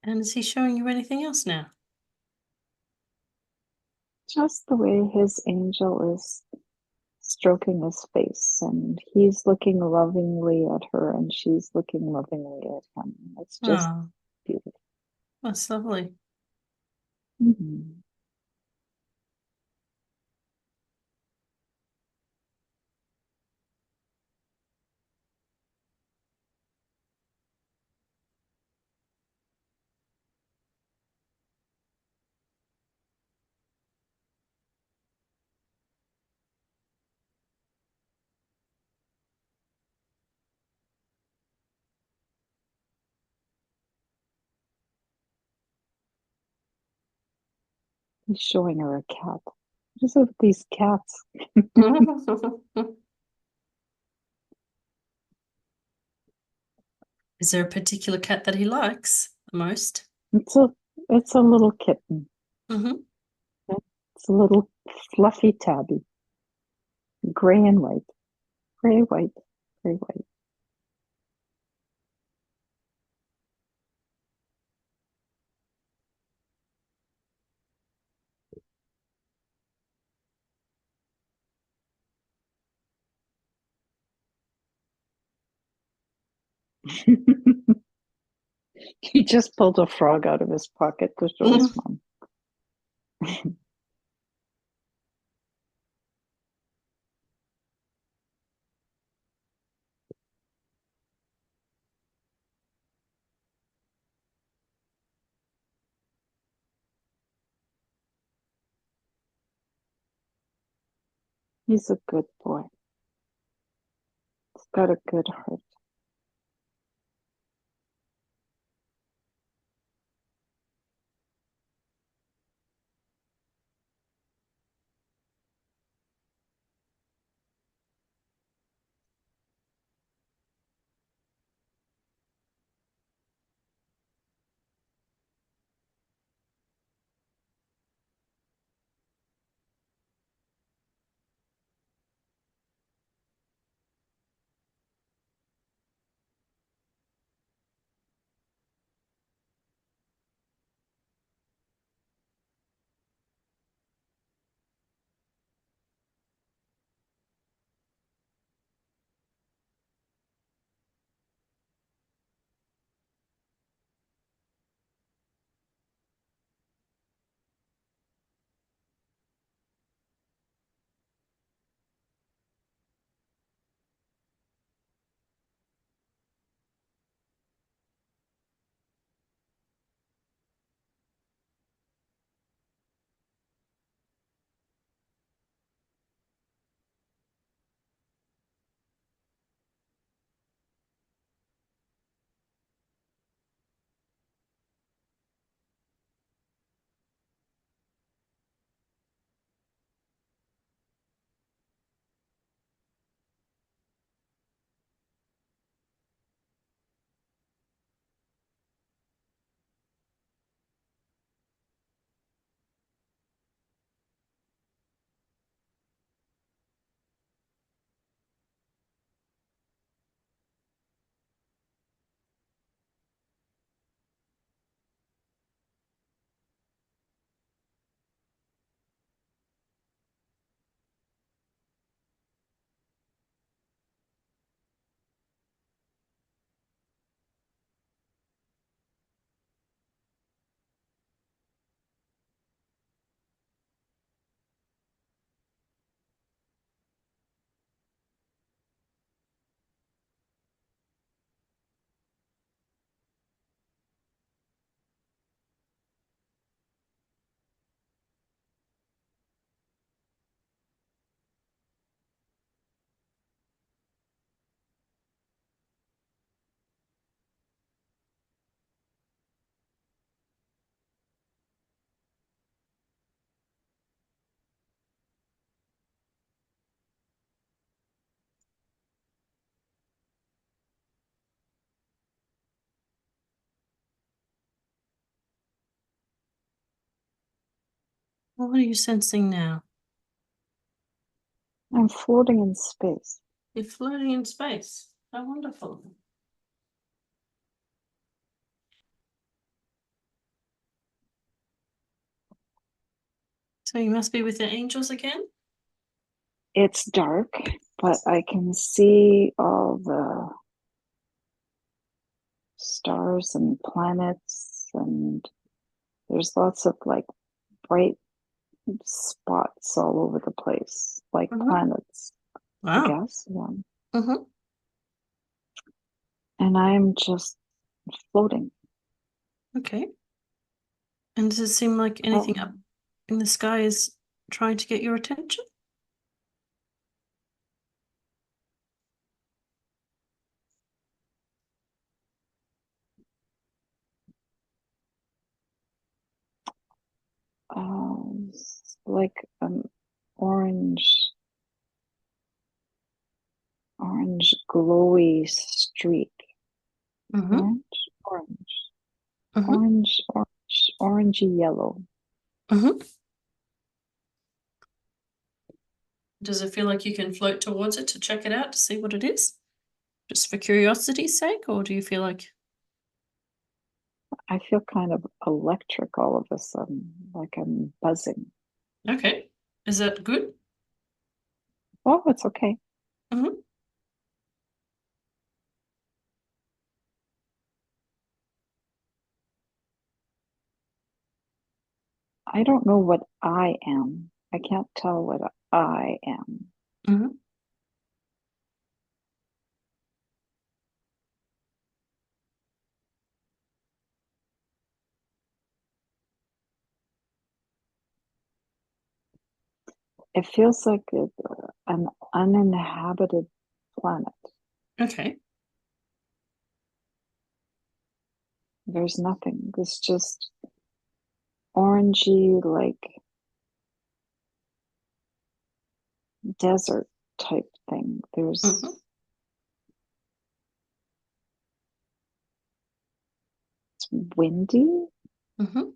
And is he showing you anything else now? Just the way his angel is stroking his face, and he's looking lovingly at her, and she's looking lovingly at him. It's just Oh, beautiful. that's lovely. Mm-hmm. He's showing her a cat. What is it with these cats? Is there a particular cat that he likes the most? It's a it's a little kitten. Mm-hmm. It's a little fluffy tabby, gray and white, gray white, gray white. He just pulled a frog out of his pocket to show his mom. He's a good boy. He's got a good heart. What are you sensing now? I'm floating in space. You're floating in space. How wonderful. So you must be with the angels again? It's dark, but I can see all the stars and planets, and there's lots of like bright spots all over the place, like planets, I Wow. guess. Yeah. Mm-hmm. And I'm just floating. Okay. And does it seem like anything Oh, up in the sky is trying to get your attention? like an orange, orange glowy streak. Mm-hmm. Orange, orange, Mm-hmm. orange, orange, orangey yellow. Mm-hmm. Does it feel like you can float towards it to check it out to see what it is? Just for curiosity's sake, or do you feel like I feel kind of electric all of a sudden, like I'm buzzing. okay? Is that good? Oh, it's okay. Mm-hmm. I don't know what I am. I can't tell what I am. Mm-hmm. It feels like an uninhabited planet. Okay. There's nothing. It's just orangey, like desert type thing. There's Mm-hmm. it's windy Mm-hmm.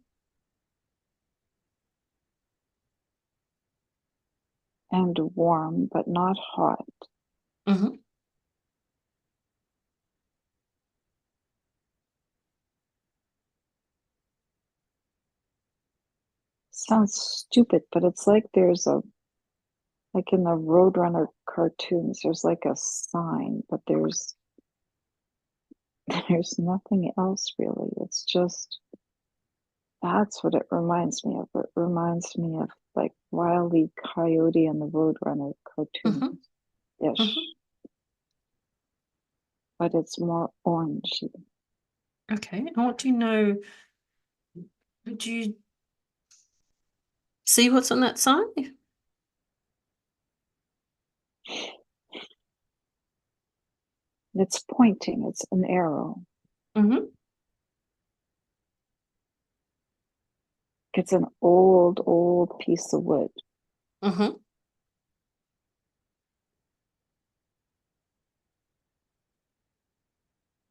and warm, but not hot. Mm-hmm. Sounds stupid, but it's like there's a like in the Roadrunner cartoons, there's like a sign, but there's there's nothing else really. It's just that's what it reminds me of. It reminds me of like Wile E. Coyote and the Roadrunner cartoons Mm-hmm. ish, Mm-hmm. but it's more orangey. Okay. And what do you know? Do you see what's on that sign? It's pointing, it's an arrow. Mm-hmm. It's an old piece of wood. Mm-hmm.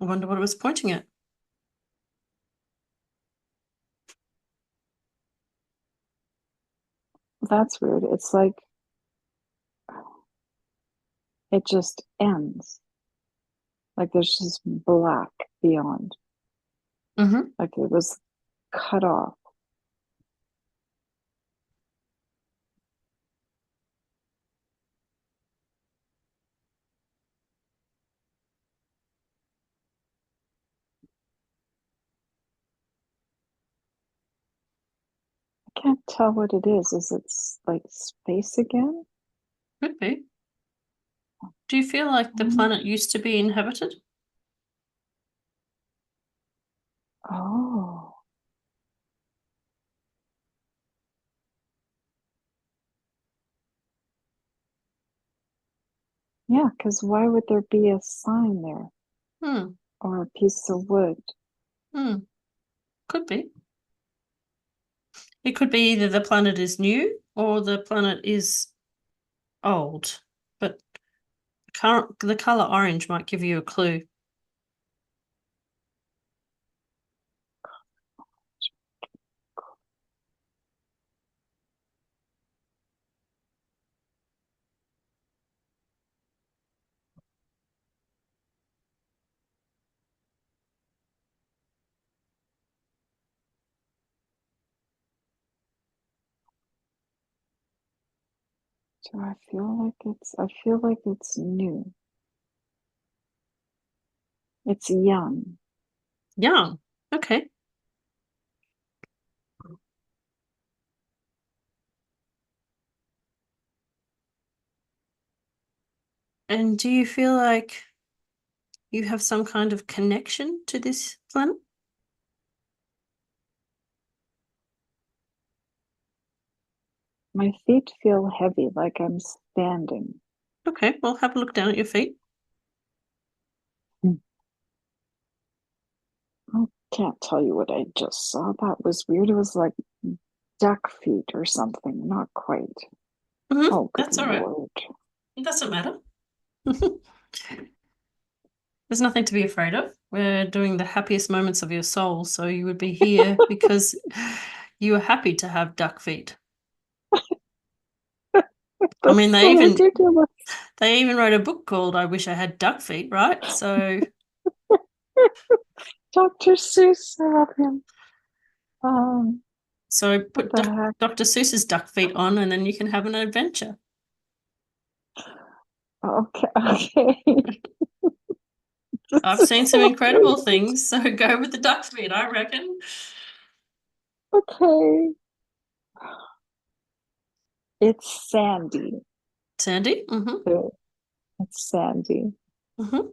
I wonder what it was pointing at. That's weird. It's like it just ends. Like there's just black beyond. Mm-hmm. Like it was cut off. I can't tell what it is. Is it like space again? Could be. Do you feel like the Mm. planet used to be inhabited? Oh, yeah, because why would there be a sign there Hmm. or a piece of wood? Hmm. Could be. It could be either the planet is new or the planet is old. But the color orange might give you a clue. Do I feel like I feel like it's new. It's young. Young. Okay. And do you feel like you have some kind of connection to this planet? My feet feel heavy, like I'm standing. Okay, well, have a look down at your feet. I can't tell you what I just saw. That was weird. It was like duck feet or something. Not quite. Mm-hmm. Oh, good That's all right. Lord. It doesn't matter. There's nothing to be afraid of. We're doing the happiest moments of your soul, so you would be here because you are happy to have duck feet. I mean, That's so ridiculous. they even wrote a book called "I Wish I Had Duck Feet," right? So Dr. Seuss, I love him. What put the heck? Dr. Seuss's duck feet on, and then you can have an adventure. Okay, okay. This I've is seen some so incredible weird. things, so go with the duck feet, I reckon. Okay. It's sandy. Sandy? Mm-hmm. So it's sandy. Mm-hmm.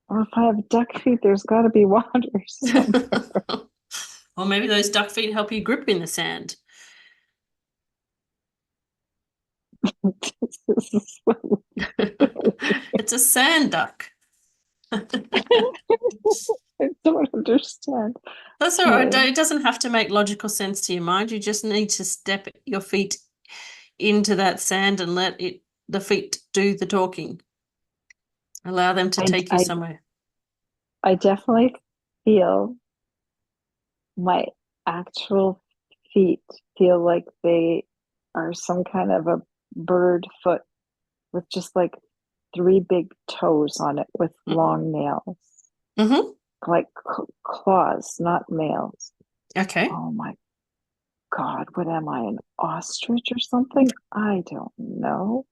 Or if I have duck feet, there's got to be water somewhere. Or maybe those duck feet help you grip in the sand. This is so It's a sand duck. I don't understand. That's all right. Okay. It doesn't have to make logical sense to your mind. You just need to step your feet into that sand and let the feet do the talking. Allow them to I, take you I, somewhere. I definitely feel my actual feet feel like they are some kind of a bird foot with just like three big toes on it with long nails, Mm-hmm. like claws, not nails. Okay. Oh my God, what am I, an ostrich or something? I don't know.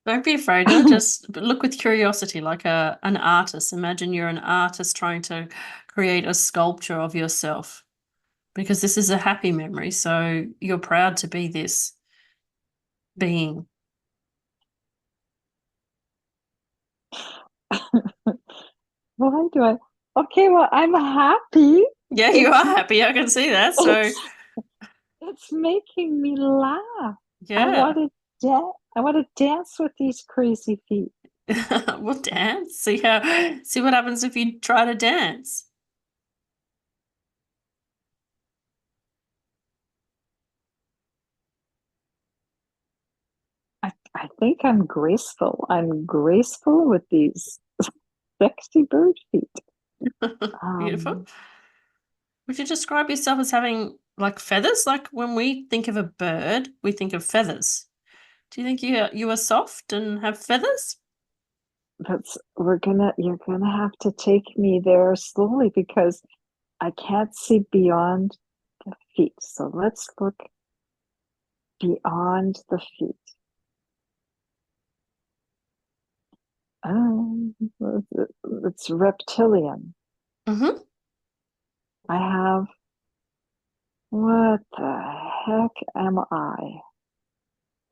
Don't be afraid. Don't just look with curiosity, like an artist. Imagine you're an artist trying to create a sculpture of yourself, because this is a happy memory. So you're proud to be this being. Why do I? Okay, well, I'm happy. Yeah, you It's are happy. I can see that. So it's it's making me laugh. I want yeah. to dance. I want to dance with these crazy feet. We'll dance. See what happens if you try to dance. I think I'm graceful. I'm graceful with these sexy bird feet. Beautiful. Um, Would you describe yourself as having like feathers? Like when we think of a bird, we think of feathers. Do you think you are soft and have feathers? you're gonna have to take me there slowly because I can't see beyond the feet. So let's look beyond the feet. Um, it's reptilian. Mm-hmm. I have, what the heck am I?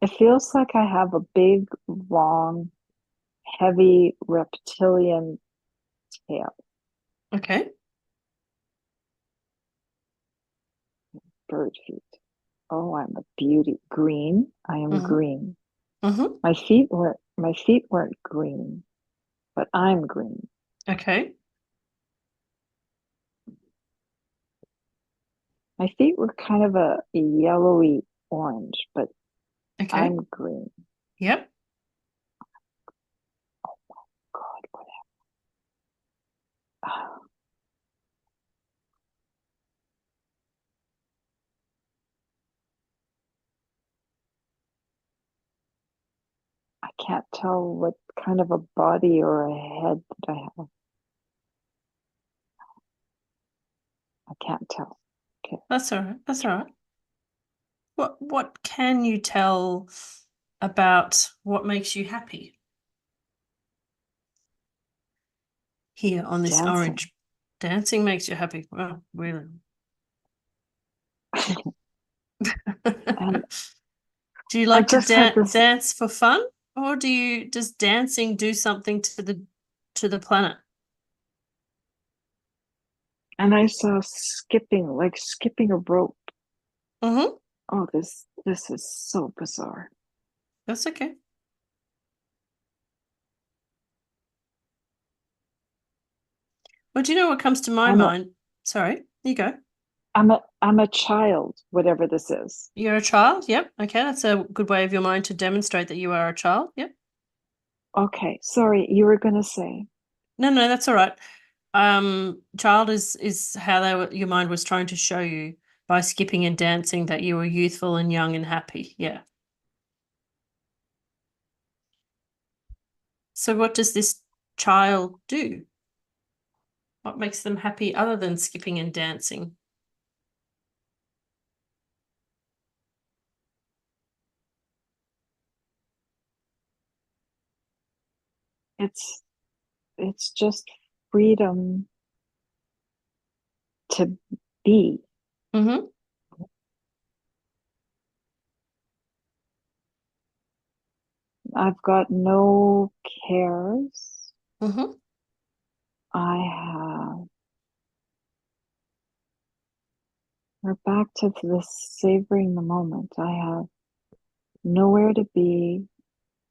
It feels like I have a big, long, heavy reptilian tail, Okay. bird feet. Oh, I'm a beauty. Green. I am Mm-hmm. green. Mm-hmm. My feet weren't green, but I'm green. Okay. My feet were kind of a yellowy orange, but Okay. I'm green. Yep. God, what I can't tell what kind of a body or a head that I have. I can't tell. Okay. That's all right. That's all right. What can you tell about what makes you happy here on this Dancing. orange? Dancing makes you happy. Well, really. And Do you I like to just had this, dance for fun, or does dancing do something to the planet? and I saw skipping, like skipping a rope. Mm-hmm. Oh, this is so bizarre. That's okay. Well, do you know what comes to my I'm a mind? Sorry, you go. I'm a child, whatever this is. You're a child? Yep. Okay, that's a good way of your mind to demonstrate that you are a child. Yep. Okay, sorry, you were gonna say. No, no, that's all right. Child is how your mind was trying to show you by skipping and dancing that you were youthful and young and happy. Yeah. So what does this child do? What makes them happy other than skipping and dancing? It's it's just freedom to be. Mm-hmm. I've got no cares. Mm-hmm. We're back to this savoring the moment. I have nowhere to be,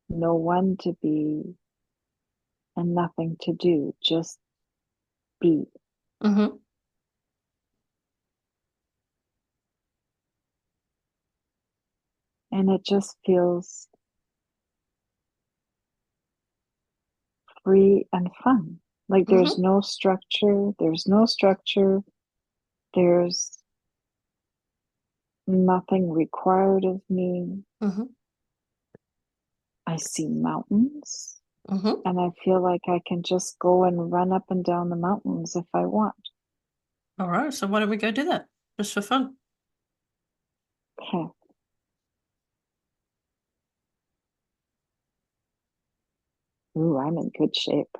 no one to be, and nothing to do, just be. Mm-hmm. And it just feels free and fun. Like Mm-hmm. there's no structure, there's nothing required of me. Mm-hmm. I see mountains, Mm-hmm. and I feel like I can just go and run up and down the mountains if I want. All right. So why don't we go do that just for fun? Okay. Ooh, I'm in good shape.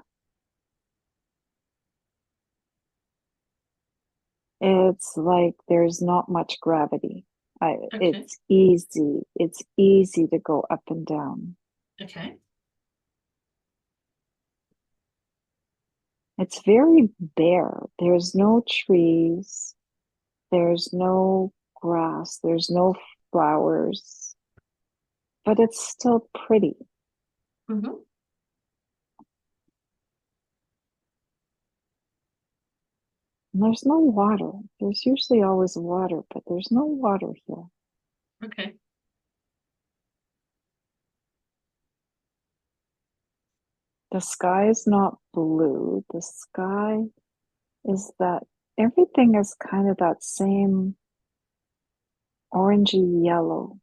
It's like there's not much gravity. Okay. It's easy. It's easy to go up and down. Okay. It's very bare. There's no trees. There's no grass. There's no flowers. But it's still pretty. Mm-hmm. And there's no water. There's usually always water, but there's no water here. Okay. The sky is not blue. The sky is that everything is kind of that same orangey yellow.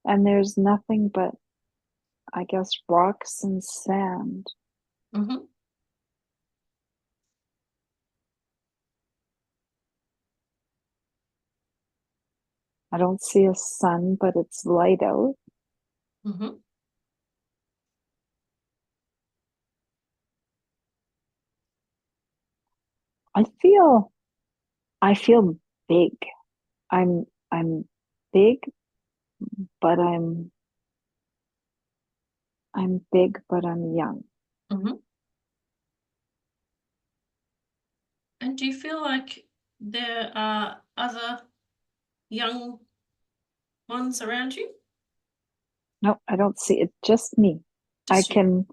And there's nothing but, I guess, rocks and sand. Mm-hmm. I don't see a sun, but it's light out. Mm-hmm. I feel I feel big. I'm big, but I'm big, but I'm young. Mm-hmm. And do you feel like there are other young ones around you? No, I don't see it. Just me. I Just you. can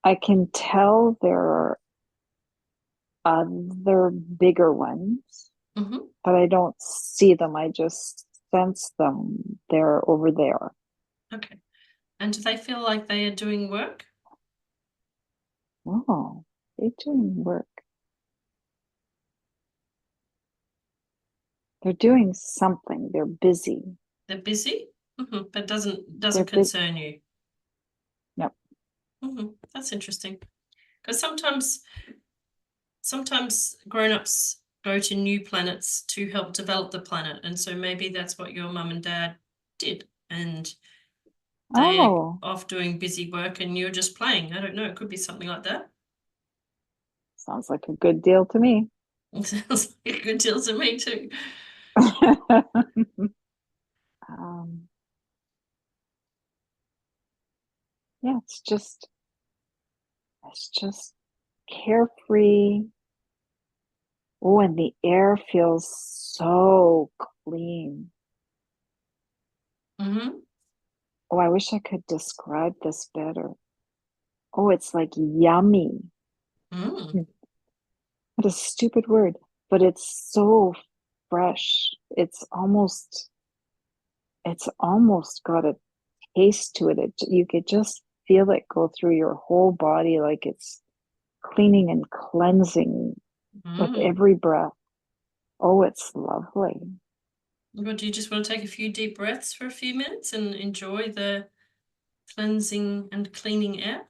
I can tell there are other bigger ones, Mm-hmm. but I don't see them. I just sense them. They're over there. Okay. And do they feel like they are doing work? Oh, they're doing work. They're doing something. They're busy. They're busy, but doesn't They're busy. concern you. Yep. That's interesting. Because sometimes grown-ups go to new planets to help develop the planet, and so maybe that's what your mum and dad did, and they're Oh, off doing busy work, and you're just playing. I don't know. It could be something like that. sounds like a good deal to me. Sounds like a good deal to me too. um, yeah, it's just carefree. Oh, and the air feels so clean. Mm-hmm. Oh, I wish I could describe this better. Oh, it's like yummy. Mm. What a stupid word, but it's so fresh. It's almost got a taste to it. You could just feel it go through your whole body like it's cleaning and cleansing with Mm. every breath. Oh, it's lovely. Well, do you just want to take a few deep breaths for a few minutes and enjoy the cleansing and cleaning air?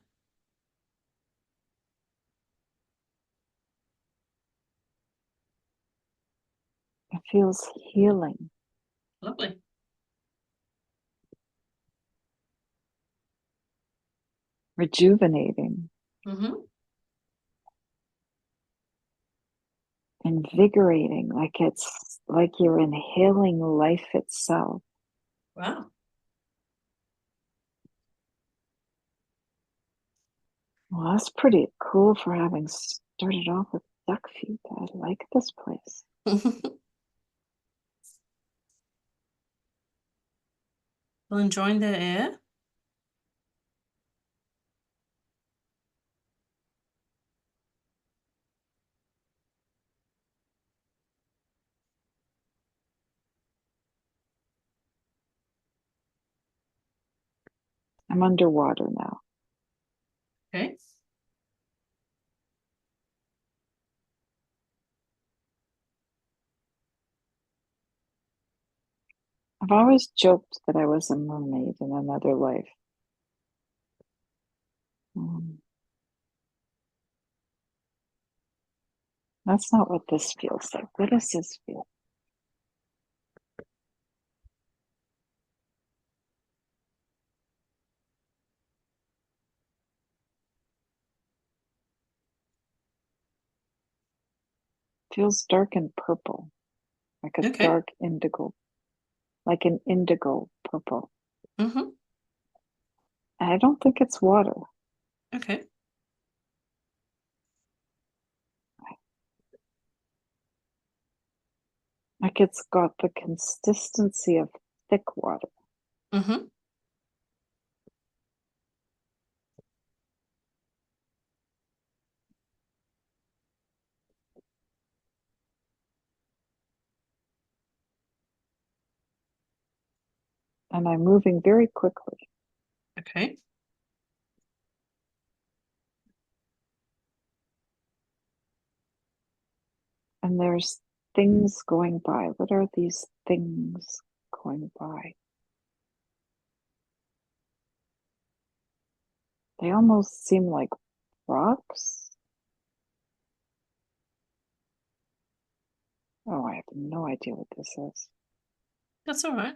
It feels healing, Lovely. rejuvenating, Mm-hmm. invigorating, like it's like you're inhaling life itself. Wow. Well, that's pretty cool for having started off with duck feet. I like this place. Well, enjoying the air. I'm underwater now. Okay. I've always joked that I was a mermaid in another life. That's not what this feels like. What does this feel? Feels dark and purple, like a Okay. dark indigo, like an indigo purple. Mm-hmm. And I don't think it's water. Okay. Like it's got the consistency of thick water. Mm-hmm. And I'm moving very quickly. Okay. And there's things going by. What are these things going by? They almost seem like rocks. Oh, I have no idea what this is. That's all right.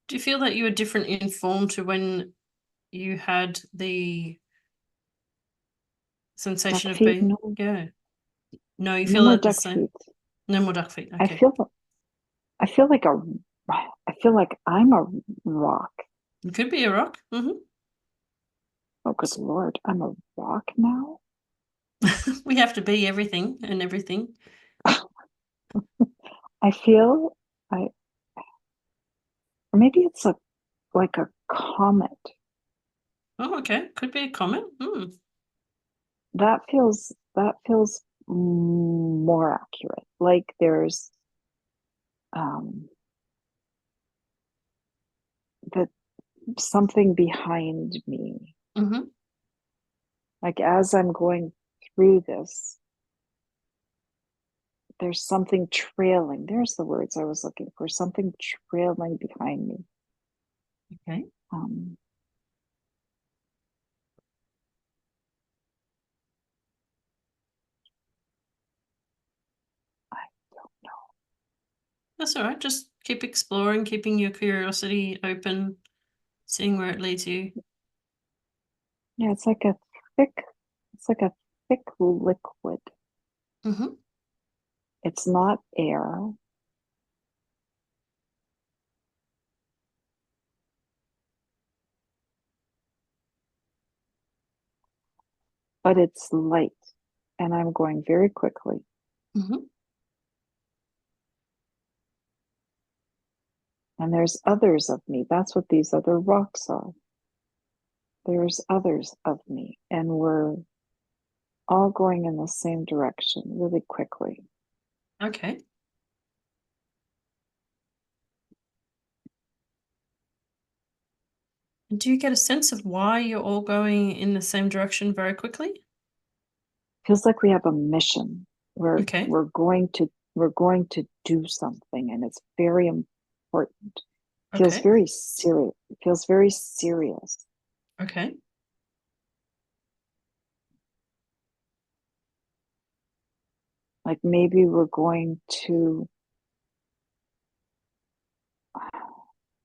Do you feel that you were different in form to when you had the sensation Duck of feet? being? No, Yeah. No, you no feel more that the duck same. feet. No more duck feet. I Okay. feel I feel like a I feel like I'm a rock. It could be a rock. Mm-hmm. Oh, good Lord, I'm a rock now? We have to be everything and everything. I feel I or maybe it's like a comet. Oh, okay. Could be a comet. Mm. That feels more accurate. Like there's um that something behind me. Mm-hmm. Like as I'm going through this, there's something trailing. There's the words I was looking for. Something trailing behind me. Okay. Um, I don't know. That's all right. Just keep exploring, keeping your curiosity open, seeing where it leads you. Yeah, it's like a thick liquid. Mm-hmm. It's not air. But it's light. And I'm going very quickly. Mm-hmm. And there's others of me. That's what these other rocks are. There's others of me. And we're all going in the same direction really quickly. Okay. And do you get a sense of why you're all going in the same direction very quickly? Feels like we have a mission. We're Okay. we're going to we're going to do something and it's very important. Feels Okay. very serious. It feels very serious. Okay. Like maybe we're going to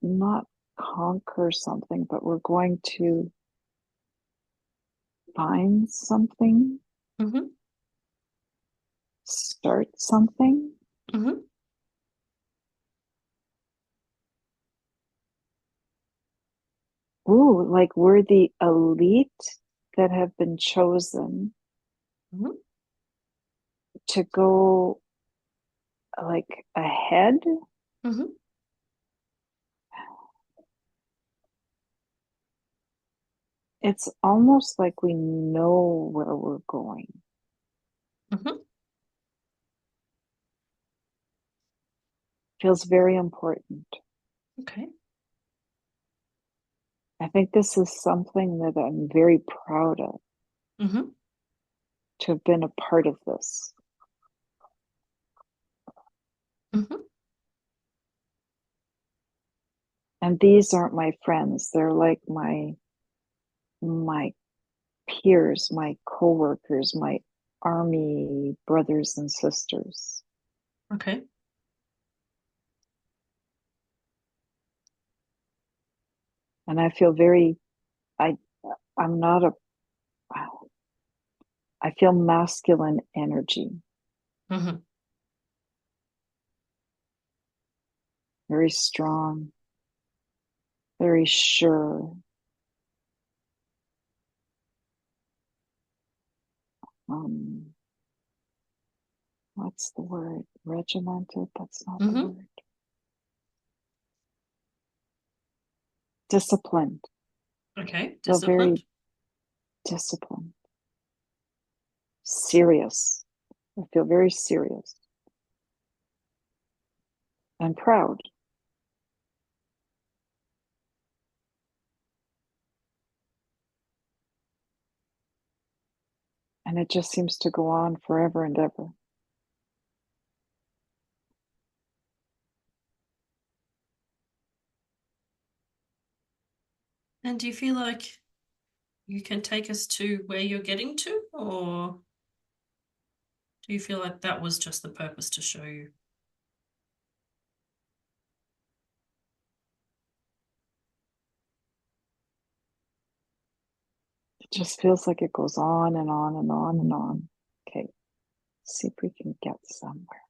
not conquer something, but we're going to find something, Mm-hmm. start something. Mm-hmm. ooh, like we're the elite that have been chosen Mhm. to go like ahead. Mhm. It's almost like we know where we're going. Mhm. Feels very important. Okay. I think this is something that I'm very proud of, Mhm. to have been a part of this. Mhm. And these aren't my friends. They're like my peers, my coworkers, my army brothers and sisters. Okay. And I feel very I I'm not a I feel masculine energy, Mhm. very strong, very sure. Um, what's the word? Regimented? That's not the Mhm. word. Disciplined. Okay. Feel very Disciplined. disciplined. Serious. I feel very serious and proud. And it just seems to go on forever and ever. And do you feel like you can take us to where you're getting to, or do you feel like that was just the purpose to show you? It just feels like it goes on and on and on and on. Okay, see if we can get somewhere.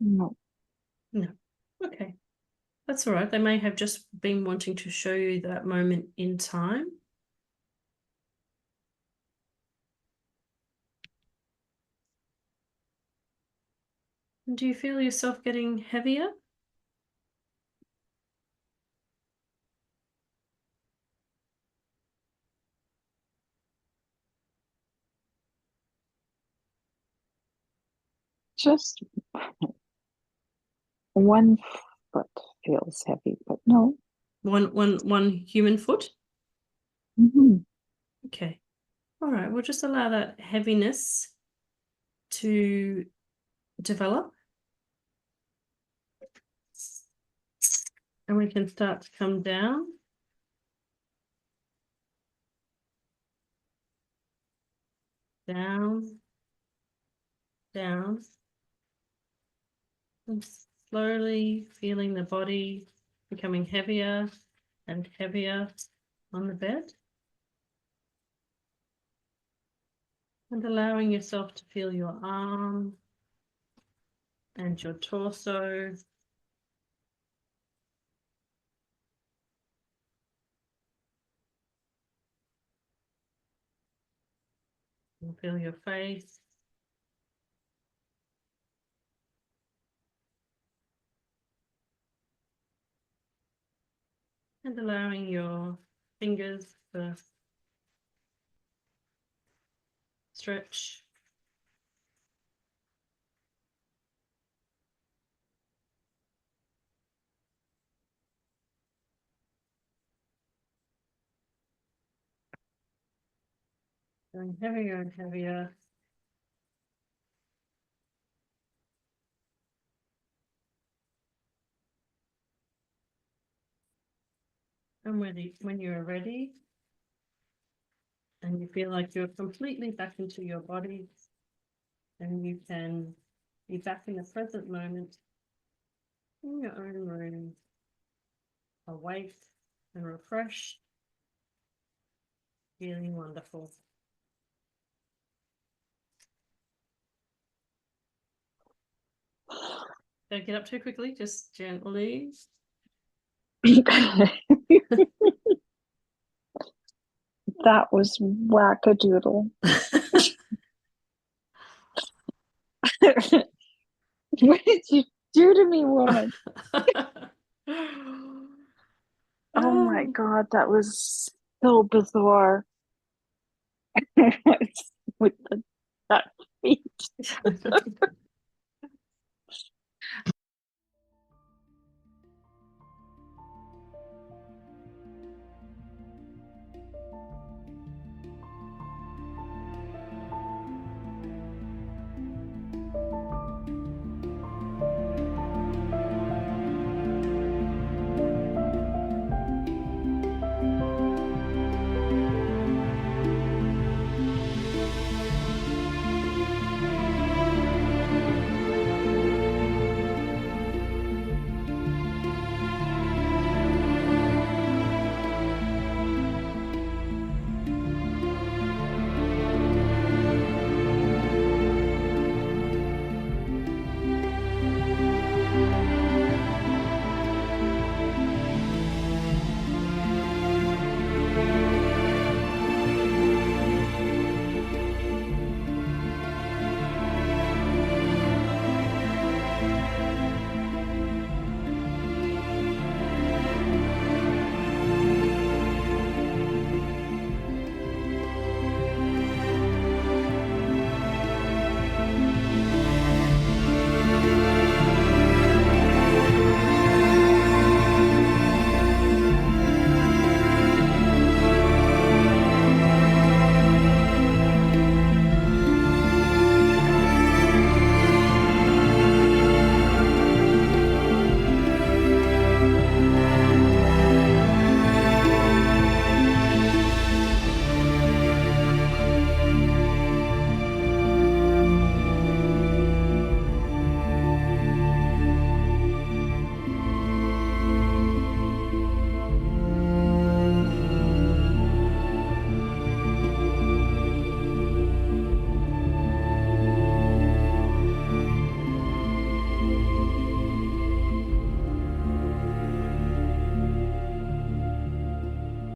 No, No. Okay. That's all right. They may have just been wanting to show you that moment in time. And do you feel yourself getting heavier? just one foot feels heavy, but no. One human foot? Mhm. Okay. All right. We'll just allow that heaviness to develop. And we can start to come down. Down. Down. And slowly feeling the body becoming heavier and heavier on the bed. And allowing yourself to feel your arm and your torso. And feel your face. And allowing your fingers to stretch. Going heavier and heavier. And when you're ready and you feel like you're completely back into your body and you can be back in the present moment in your own room, awake and refreshed. Feeling wonderful. Don't get up too quickly, just gently. That was wackadoodle. What did you do to me, woman? Oh my God, that was so bizarre. With that feet.